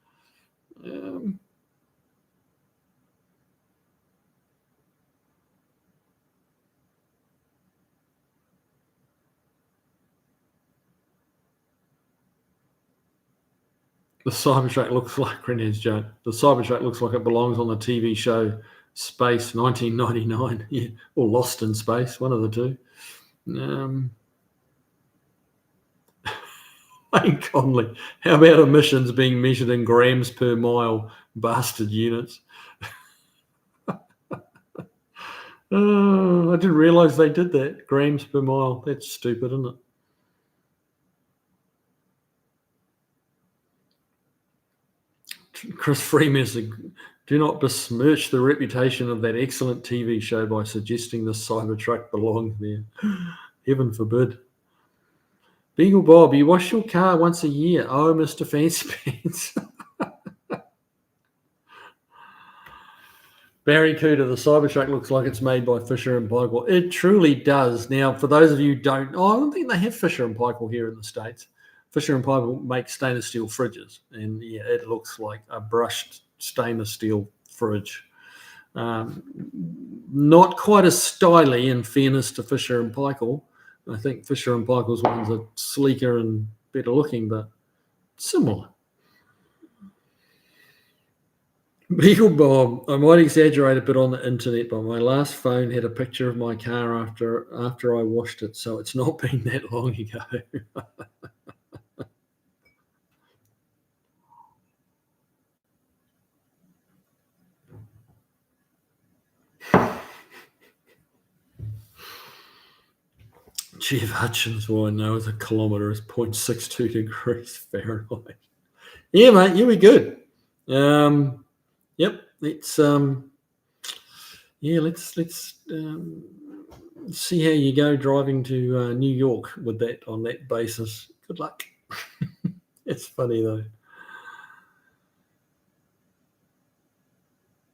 The Cybertruck looks like Grenad's joke. The Cybertruck looks like it belongs on the TV show Space 1999, yeah, or Lost in Space, one of the two. Hey, Conley, how about emissions being measured in grams per mile? Bastard units. I didn't realise they did that. Grams per mile. That's stupid, isn't it? Chris Freeman said, do not besmirch the reputation of that excellent TV show by suggesting the Cybertruck belongs there. Heaven forbid. Beagle Bob, you wash your car once a year. Oh, Mr. Fancy Pants. Barracuda, the Cybertruck looks like it's made by Fisher and Paykel. It truly does. Now, for those of you who don't, I don't think they have Fisher and Paykel here in the States. Fisher and Paykel make stainless steel fridges, and yeah, it looks like a brushed stainless steel fridge. Not quite as stylish, in fairness to Fisher and Paykel. I think Fisher and Paykel's ones are sleeker and better looking, but similar. Beagle Bob, I might exaggerate a bit on the internet, but my last phone had a picture of my car after I washed it, so it's not been that long ago. Jeff Hutchins, well, I know a kilometre is 0.62 degrees Fahrenheit. Yeah, mate, you'll be good. Yep, let's see how you go driving to New York with that on that basis. Good luck. It's funny though.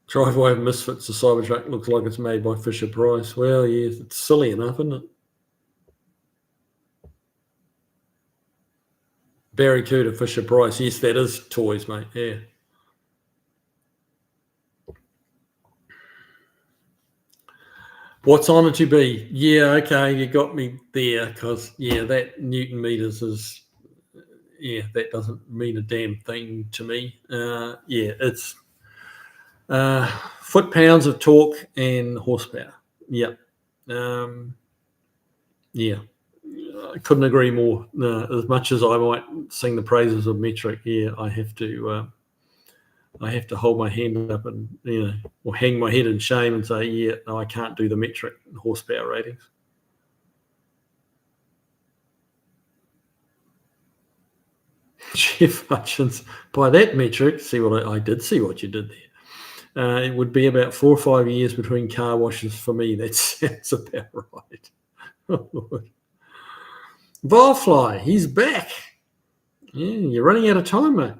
Driveway of Misfits, the Cybertruck looks like it's made by Fisher Price. Well, yes, it's silly enough, isn't it? Barracuda, Fisher Price. Yes, that is toys, mate. Yeah. What's on it to be? Yeah, okay, you got me there because, yeah, that Newton meters is, yeah, that doesn't mean a damn thing to me. Yeah, it's foot-pounds of torque and horsepower. Yep. Yeah. I couldn't agree more. As much as I might sing the praises of metric, yeah, I have to hold my hand up and or hang my head in shame and say, yeah, no, I can't do the metric horsepower ratings. Jeff Hutchins, by that metric, see what I did see what you did there. It would be about 4 or 5 years between car washes for me. That sounds about right. Oh, Lord. Varfly, he's back. Yeah, you're running out of time, mate.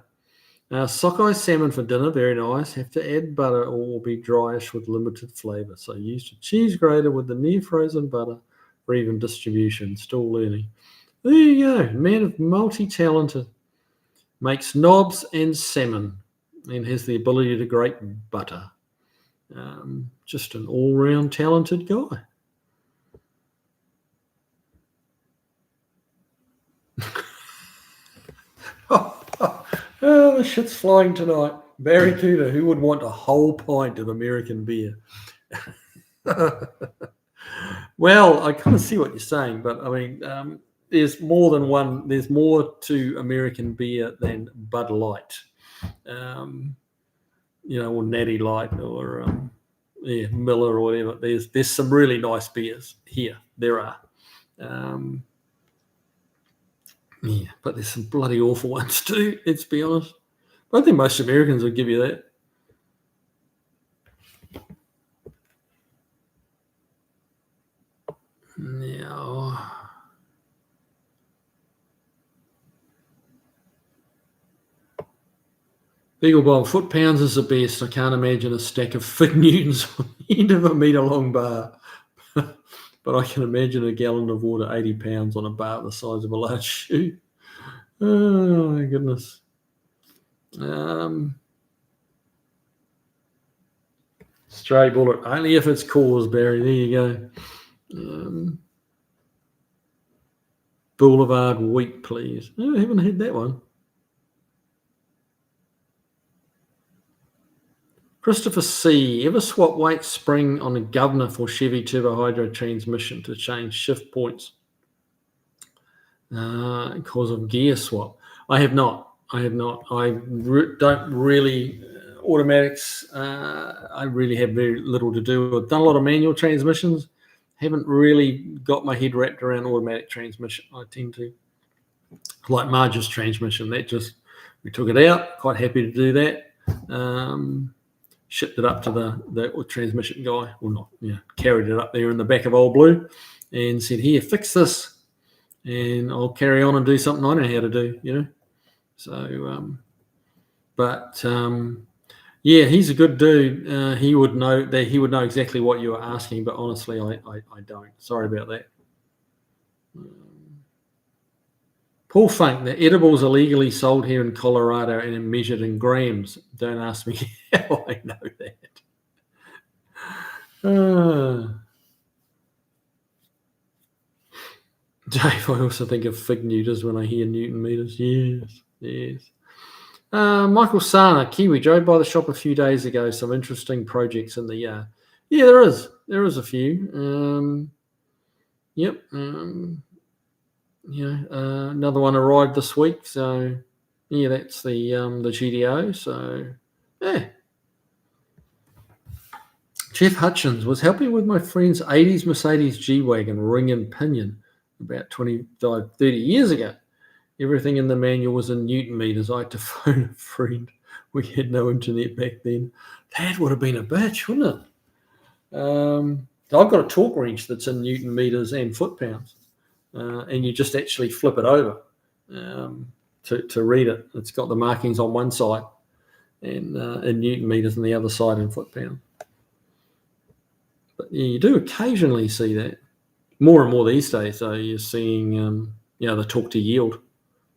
Sockeye salmon for dinner, very nice. Have to add butter or will be dryish with limited flavour. So use a cheese grater with the near frozen butter for even distribution. Still learning. There you go. Man of multi-talented. Makes knobs and salmon and has the ability to grate butter. Just an all-round talented guy. Oh, the shit's flying tonight. Barracuda, who would want a whole pint of American beer? Well, I kind of see what you're saying, but I mean, there's more than one. There's more to American beer than Bud Light, or Natty Light, or Miller, or whatever. There's some really nice beers here. There are. Yeah, but there's some bloody awful ones too, let's be honest. I think most Americans would give you that. Now, Beagle Bomb, foot pounds is the best. I can't imagine a stack of fig Newtons on the end of a metre long bar. But I can imagine a gallon of water, 80 pounds on a bar the size of a large shoe. Oh, my goodness. Stray bullet, only if it's caused, Barry. There you go. Boulevard wheat, please. Oh, I haven't had that one. Christopher C. Ever swap weight spring on a governor for Chevy turbo hydro transmission to change shift points because of gear swap? I have not. I don't really automatics. I really have very little to do. I've done a lot of manual transmissions. Haven't really got my head wrapped around automatic transmission. I tend to like Marge's transmission. That just we took it out. Quite happy to do that. Shipped it up to the transmission guy, or not, carried it up there in the back of Old Blue and said, here, fix this and I'll carry on and do something I know how to do, So, yeah, he's a good dude. He would know exactly what you were asking, but honestly, I don't. Sorry about that. Paul Funk, the edibles are legally sold here in Colorado and are measured in grams. Don't ask me how I know that. Dave, I also think of fig Newtons when I hear Newton meters. Yes. Michael Sana, Kiwi, drove by the shop a few days ago. Some interesting projects in the yard. Yeah, there is. There is a few. Yep. Another one arrived this week. So, yeah, that's the GDO. So, yeah. Jeff Hutchins was helping with my friend's 80s Mercedes G-Wagon ring and pinion about 25, 30 years ago. Everything in the manual was in Newton meters. I had to phone a friend. We had no internet back then. That would have been a bitch, wouldn't it? I've got a torque wrench that's in Newton meters and foot pounds, and you just actually flip it over to read it. It's got the markings on one side and in Newton meters and the other side in foot pounds. But yeah, you do occasionally see that. More and more these days, though, you're seeing the torque to yield.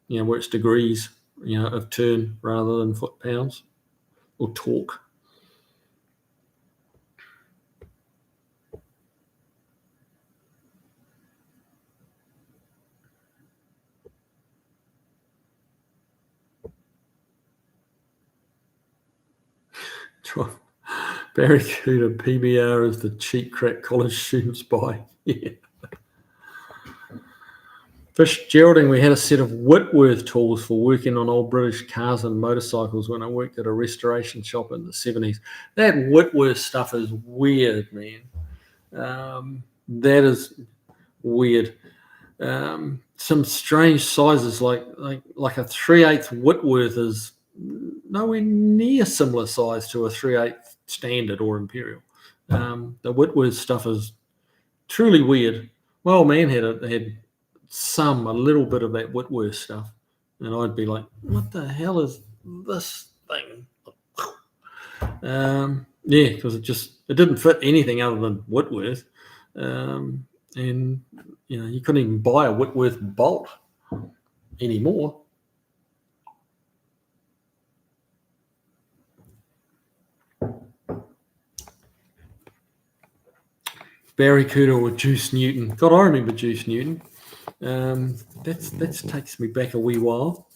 Where it's degrees, of turn rather than foot pounds or torque. Barracuda PBR is the cheap crack college students buy. Yeah. Fish Geraldine, we had a set of Whitworth tools for working on old British cars and motorcycles when I worked at a restoration shop in the 70s. That Whitworth stuff is weird, man. That is weird. Some strange sizes, like a 3/8 Whitworth is nowhere near similar size to a 3/8 standard or imperial. The Whitworth stuff is truly weird. My old man had a little bit of that Whitworth stuff, and I'd be like, "What the hell is this thing?" Because it didn't fit anything other than Whitworth, and you couldn't even buy a Whitworth bolt anymore. Barracuda or Juice Newton. God, I remember Juice Newton. That takes me back a wee while.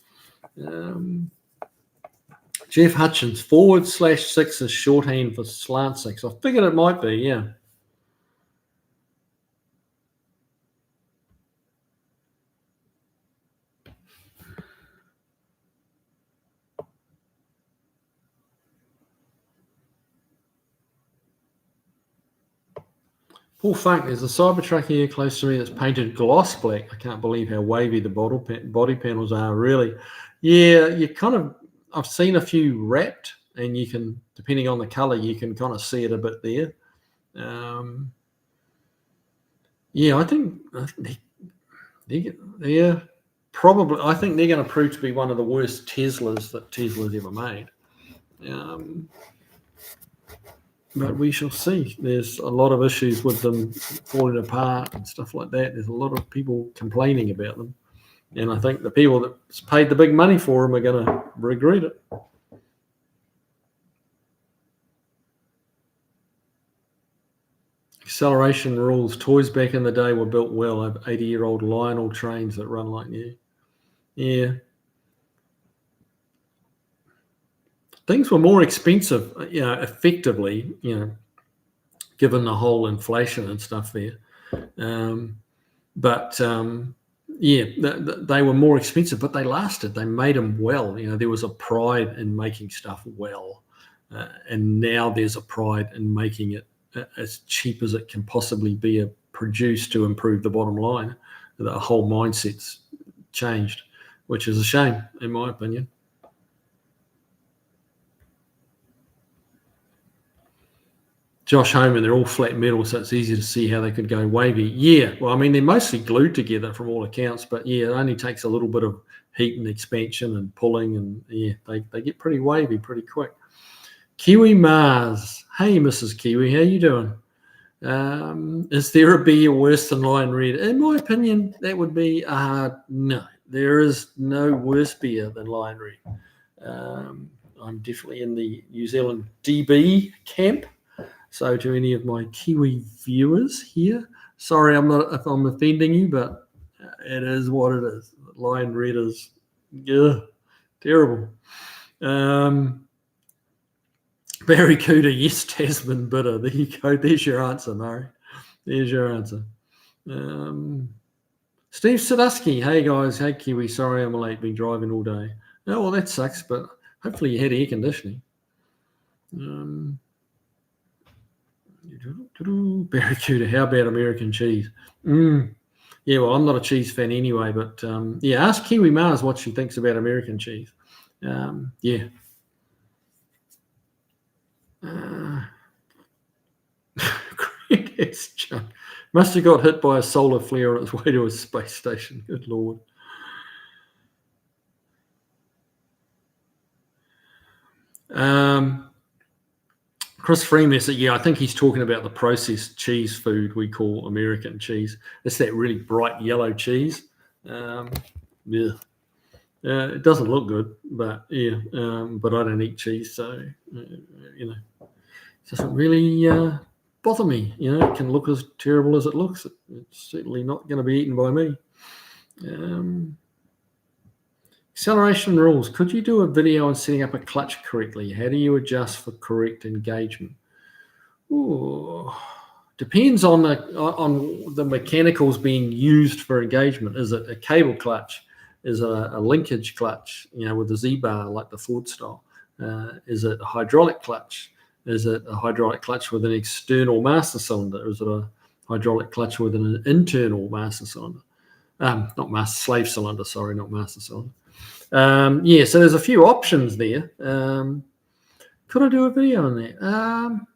Jeff Hutchins, /6 is shorthand for slant 6. I figured it might be, yeah. Paul Funk, there's a Cybertruck here close to me that's painted gloss black. I can't believe how wavy the body panels are, really. Yeah, you kind of, I've seen a few wrapped, and you can, depending on the color, you can kind of see it a bit there. Yeah, I think they're probably, I think they're going to prove to be one of the worst Teslas that Tesla's ever made. But we shall see. There's a lot of issues with them falling apart and stuff like that. There's a lot of people complaining about them. And I think the people that paid the big money for them are going to regret it. Acceleration rules. Toys back in the day were built well. I have 80-year-old Lionel trains that run like new. Yeah. Things were more expensive, effectively, given the whole inflation and stuff there. They were more expensive, but they lasted. They made them well. There was a pride in making stuff well. And now there's a pride in making it as cheap as it can possibly be produced to improve the bottom line. The whole mindset's changed, which is a shame, in my opinion. Josh Homan, they're all flat metal, so it's easy to see how they could go wavy. Yeah, well, I mean, they're mostly glued together from all accounts, but yeah, it only takes a little bit of heat and expansion and pulling, and yeah, they get pretty wavy pretty quick. Kiwi Mars. Hey, Mrs. Kiwi, how you doing? Is there a beer worse than Lion Red? In my opinion, that would be no. There is no worse beer than Lion Red. I'm definitely in the New Zealand DB camp. So to any of my Kiwi viewers here, sorry if I'm offending you, but it is what it is. Lion Red is terrible. Barracuda, yes, Tasman bitter. There you go. There's your answer, Murray. There's your answer. Steve Sadusky, hey guys, hey Kiwi, sorry I'm late, been driving all day. Oh, well, that sucks, but hopefully you had air conditioning. Barracuda, how about American cheese? Yeah, well, I'm not a cheese fan anyway, but ask Kiwi Mars what she thinks about American cheese. Yeah. Must have got hit by a solar flare on its way to a space station. Good Lord. Chris Freeman said, yeah, I think he's talking about the processed cheese food we call American cheese. It's that really bright yellow cheese. It doesn't look good, but yeah, but I don't eat cheese, so, it doesn't really bother me. It can look as terrible as it looks. It's certainly not going to be eaten by me. Acceleration rules. Could you do a video on setting up a clutch correctly? How do you adjust for correct engagement? Ooh, depends on the mechanicals being used for engagement. Is it a cable clutch? Is it a linkage clutch, with a Z-bar like the Ford style? Is it a hydraulic clutch? Is it a hydraulic clutch with an external master cylinder? Is it a hydraulic clutch with an internal master cylinder? Slave cylinder, sorry, not master cylinder. So there's a few options there. Could I do a video on that?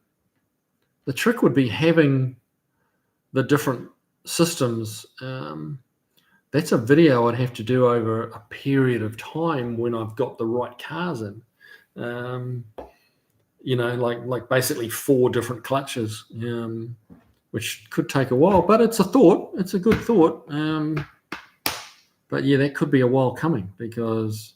The trick would be having the different systems. That's a video I'd have to do over a period of time when I've got the right cars in. Like basically 4 different clutches, which could take a while, but it's a thought. It's a good thought. But yeah, that could be a while coming because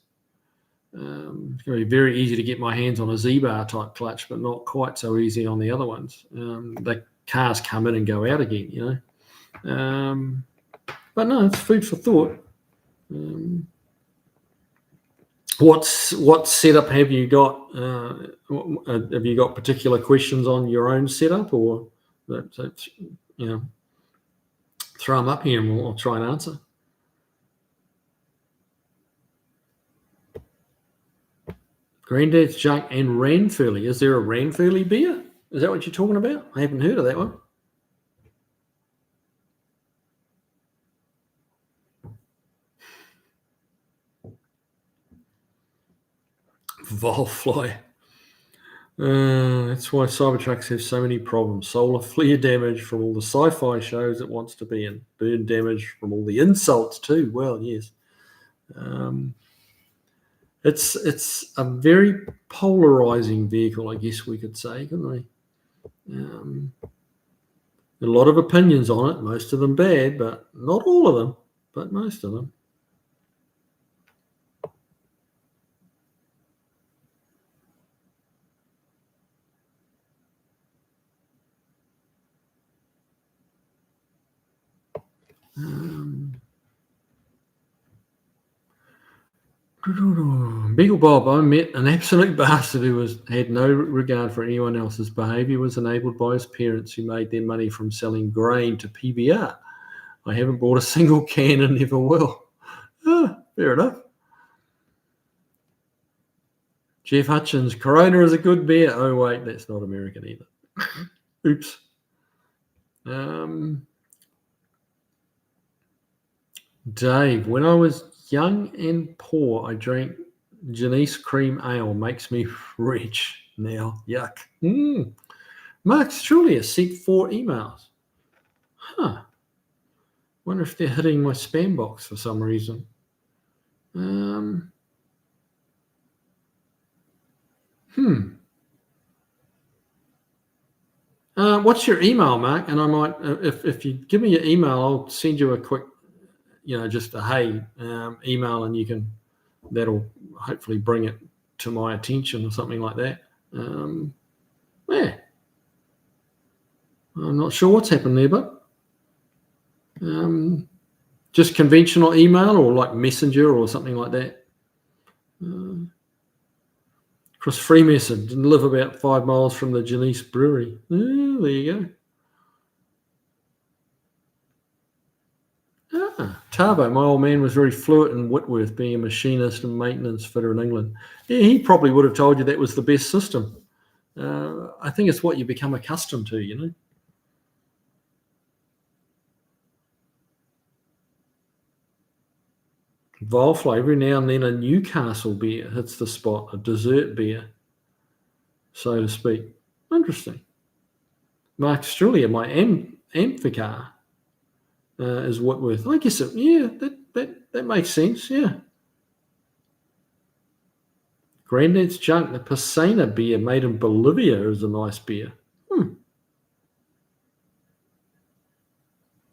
it's going to be very easy to get my hands on a Z-bar type clutch, but not quite so easy on the other ones. The cars come in and go out again, But no, it's food for thought. What setup have you got? Have you got particular questions on your own setup, or throw them up here and we'll try and answer. Granddad's Junk and Ranfurly. Is there a Ranfurly beer? Is that what you're talking about? I haven't heard of that one. Volfly. That's why Cybertrucks have so many problems. Solar flare damage from all the sci-fi shows it wants to be in. Burn damage from all the insults too. Well, yes. It's a very polarizing vehicle, I guess we could say, couldn't we? A lot of opinions on it, most of them bad, but not all of them, but most of them. Beagle Bob, I met an absolute bastard who had no regard for anyone else's behaviour, was enabled by his parents who made their money from selling grain to PBR. I haven't bought a single can and never will. Fair enough. Jeff Hutchins, Corona is a good beer. Oh, wait, that's not American either. Oops. Dave, when I was young and poor, I drank Janice cream ale. Makes me rich now. Yuck. Mark's truly sent 4 emails. Wonder if they're hitting my spam box for some reason. What's your email, Mark? And I might, if you give me your email, I'll send you a quick, just a hey email, and that'll hopefully bring it to my attention or something like that. Yeah, I'm not sure what's happened there, but just conventional email or like Messenger or something like that. Chris Freemason didn't live about 5 miles from the Janice Brewery. Oh, there you go. Tarbo, my old man was very fluent in Whitworth, being a machinist and maintenance fitter in England. Yeah, he probably would have told you that was the best system. I think it's what you become accustomed to, Volfly, every now and then a Newcastle beer hits the spot, a dessert beer, so to speak. Interesting. Mark Strulia, my Amphicar is Whitworth. I guess that makes sense, yeah. Grandad's Junk, the Piscina beer made in Bolivia is a nice beer.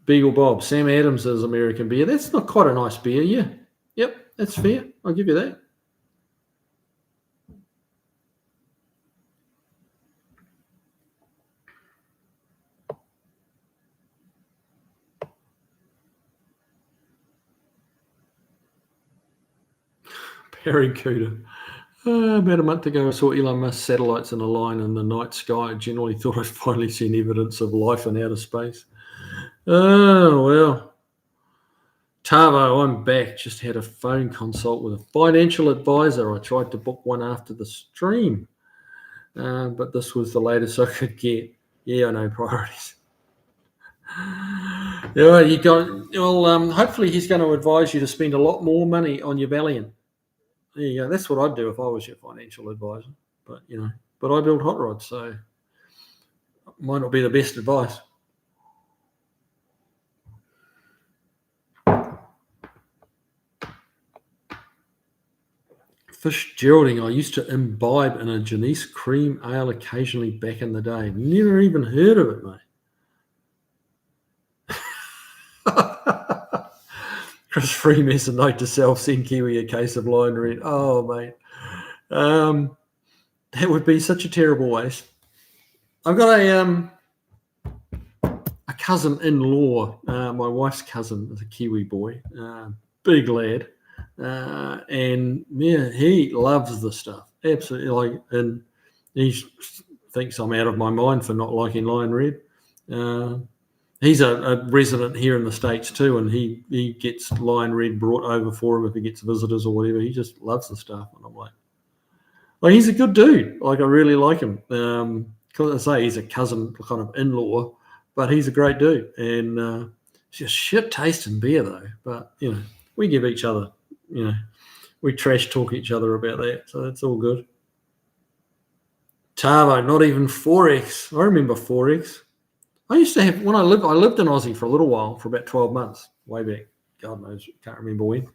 Beagle Bob, Sam Adams is American beer. That's not quite a nice beer, yeah. Yep, that's fair. I'll give you that. Barracuda. About a month ago, I saw Elon Musk's satellites in a line in the night sky. I generally thought I'd finally seen evidence of life in outer space. Oh, well. Tavo, I'm back. Just had a phone consult with a financial advisor. I tried to book one after the stream, but this was the latest I could get. Yeah, I know, priorities. Yeah, hopefully he's going to advise you to spend a lot more money on your Valiant. There you go. That's what I'd do if I was your financial advisor. But I build hot rods, so it might not be the best advice. Fish Geraldine, I used to imbibe in a Janice cream ale occasionally back in the day. Never even heard of it, mate. Chris Freemason, note to self, send Kiwi a case of Lion Red. Oh, mate. That would be such a terrible waste. I've got a cousin-in-law. My wife's cousin is a Kiwi boy. Big lad. And yeah, he loves the stuff. Absolutely. And he thinks I'm out of my mind for not liking Lion Red. He's a resident here in the States too, and he gets Lion Red brought over for him if he gets visitors or whatever. He just loves the stuff, and I'm like he's a good dude. I really like him. Because I say he's a cousin, kind of in-law, but he's a great dude, and it's just shit tasting beer though. But we give each other we trash talk each other about that, so that's all good. Tavo, not even 4X. I remember 4X. I used to have, when I lived in Aussie for a little while, for about 12 months, way back. God knows, can't remember when.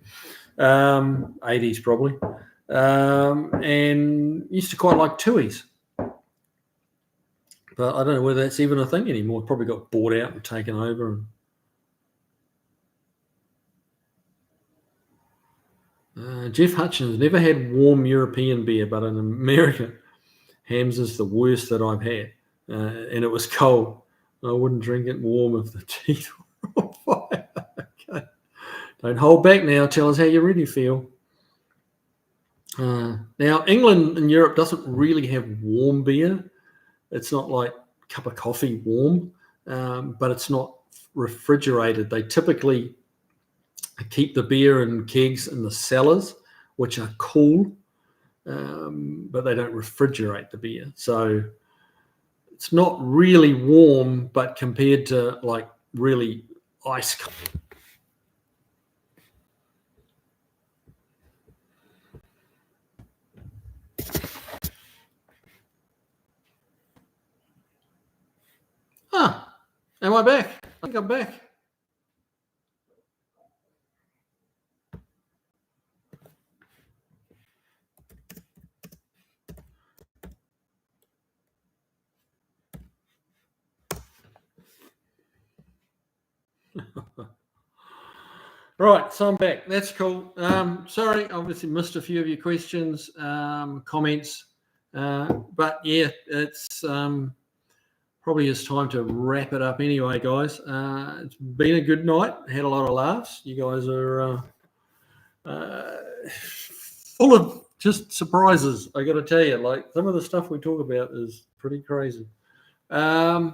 80s probably. And used to quite like Tui's. But I don't know whether that's even a thing anymore. Probably got bought out and taken over. Jeff Hutchins, never had warm European beer, but in America, Hams is the worst that I've had. And it was cold. I wouldn't drink it warm if the teeth were on fire. Okay. Don't hold back now. Tell us how you really feel. Now, England and Europe doesn't really have warm beer. It's not like a cup of coffee warm, but it's not refrigerated. They typically keep the beer in kegs in the cellars, which are cool, but they don't refrigerate the beer. So it's not really warm, but compared to like really ice cold. Am I back? I think I'm back. Right, so I'm back. That's cool. Sorry, obviously missed a few of your questions, comments, but yeah, it's probably is time to wrap it up anyway, guys. It's been a good night. Had a lot of laughs. You guys are full of just surprises. I got to tell you, like some of the stuff we talk about is pretty crazy. But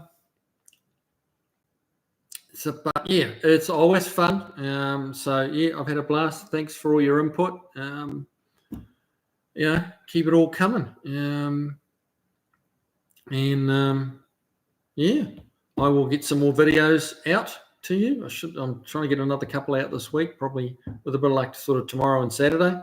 yeah, it's always fun. So yeah, I've had a blast. Thanks for all your input. Keep it all coming. Yeah, I will get some more videos out to you. I'm trying to get another couple out this week, probably with a bit of luck, sort of tomorrow and Saturday.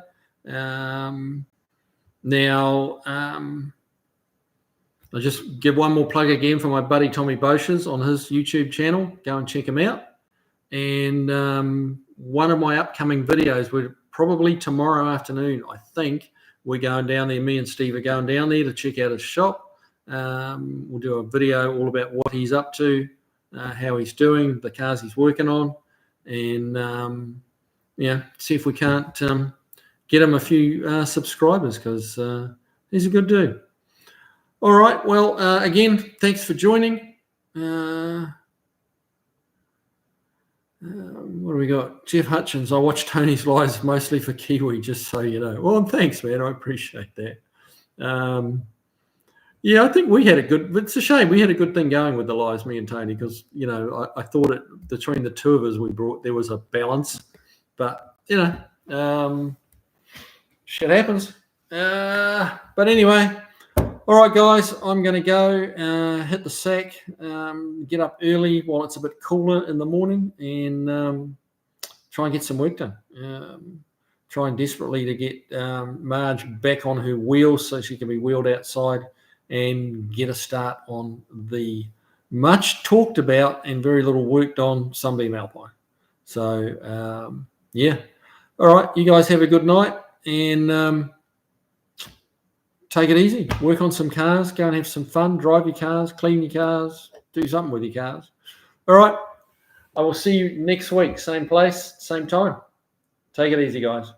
I'll just give one more plug again for my buddy Tommy Boschers on his YouTube channel. Go and check him out. And one of my upcoming videos, we're probably tomorrow afternoon, I think, we're going down there. Me and Steve are going down there to check out his shop. We'll do a video all about what he's up to, how he's doing, the cars he's working on, and see if we can't get him a few subscribers, because he's a good dude. All right. Well, again, thanks for joining. What do we got? Jeff Hutchins. I watch Tony's lives mostly for Kiwi, just so you know. Well, thanks, man. I appreciate that. Yeah, I think we had a good. It's a shame we had a good thing going with the lives, me and Tony, because I thought between the two of us there was a balance, but shit happens. But anyway. All right, guys, I'm going to go hit the sack, get up early while it's a bit cooler in the morning, and try and get some work done. Trying desperately to get Marge back on her wheels so she can be wheeled outside and get a start on the much talked about and very little worked on Sunbeam Alpine. So, yeah. All right, you guys have a good night, and take it easy. Work on some cars. Go and have some fun. Drive your cars. Clean your cars. Do something with your cars. All right. I will see you next week. Same place, same time. Take it easy, guys.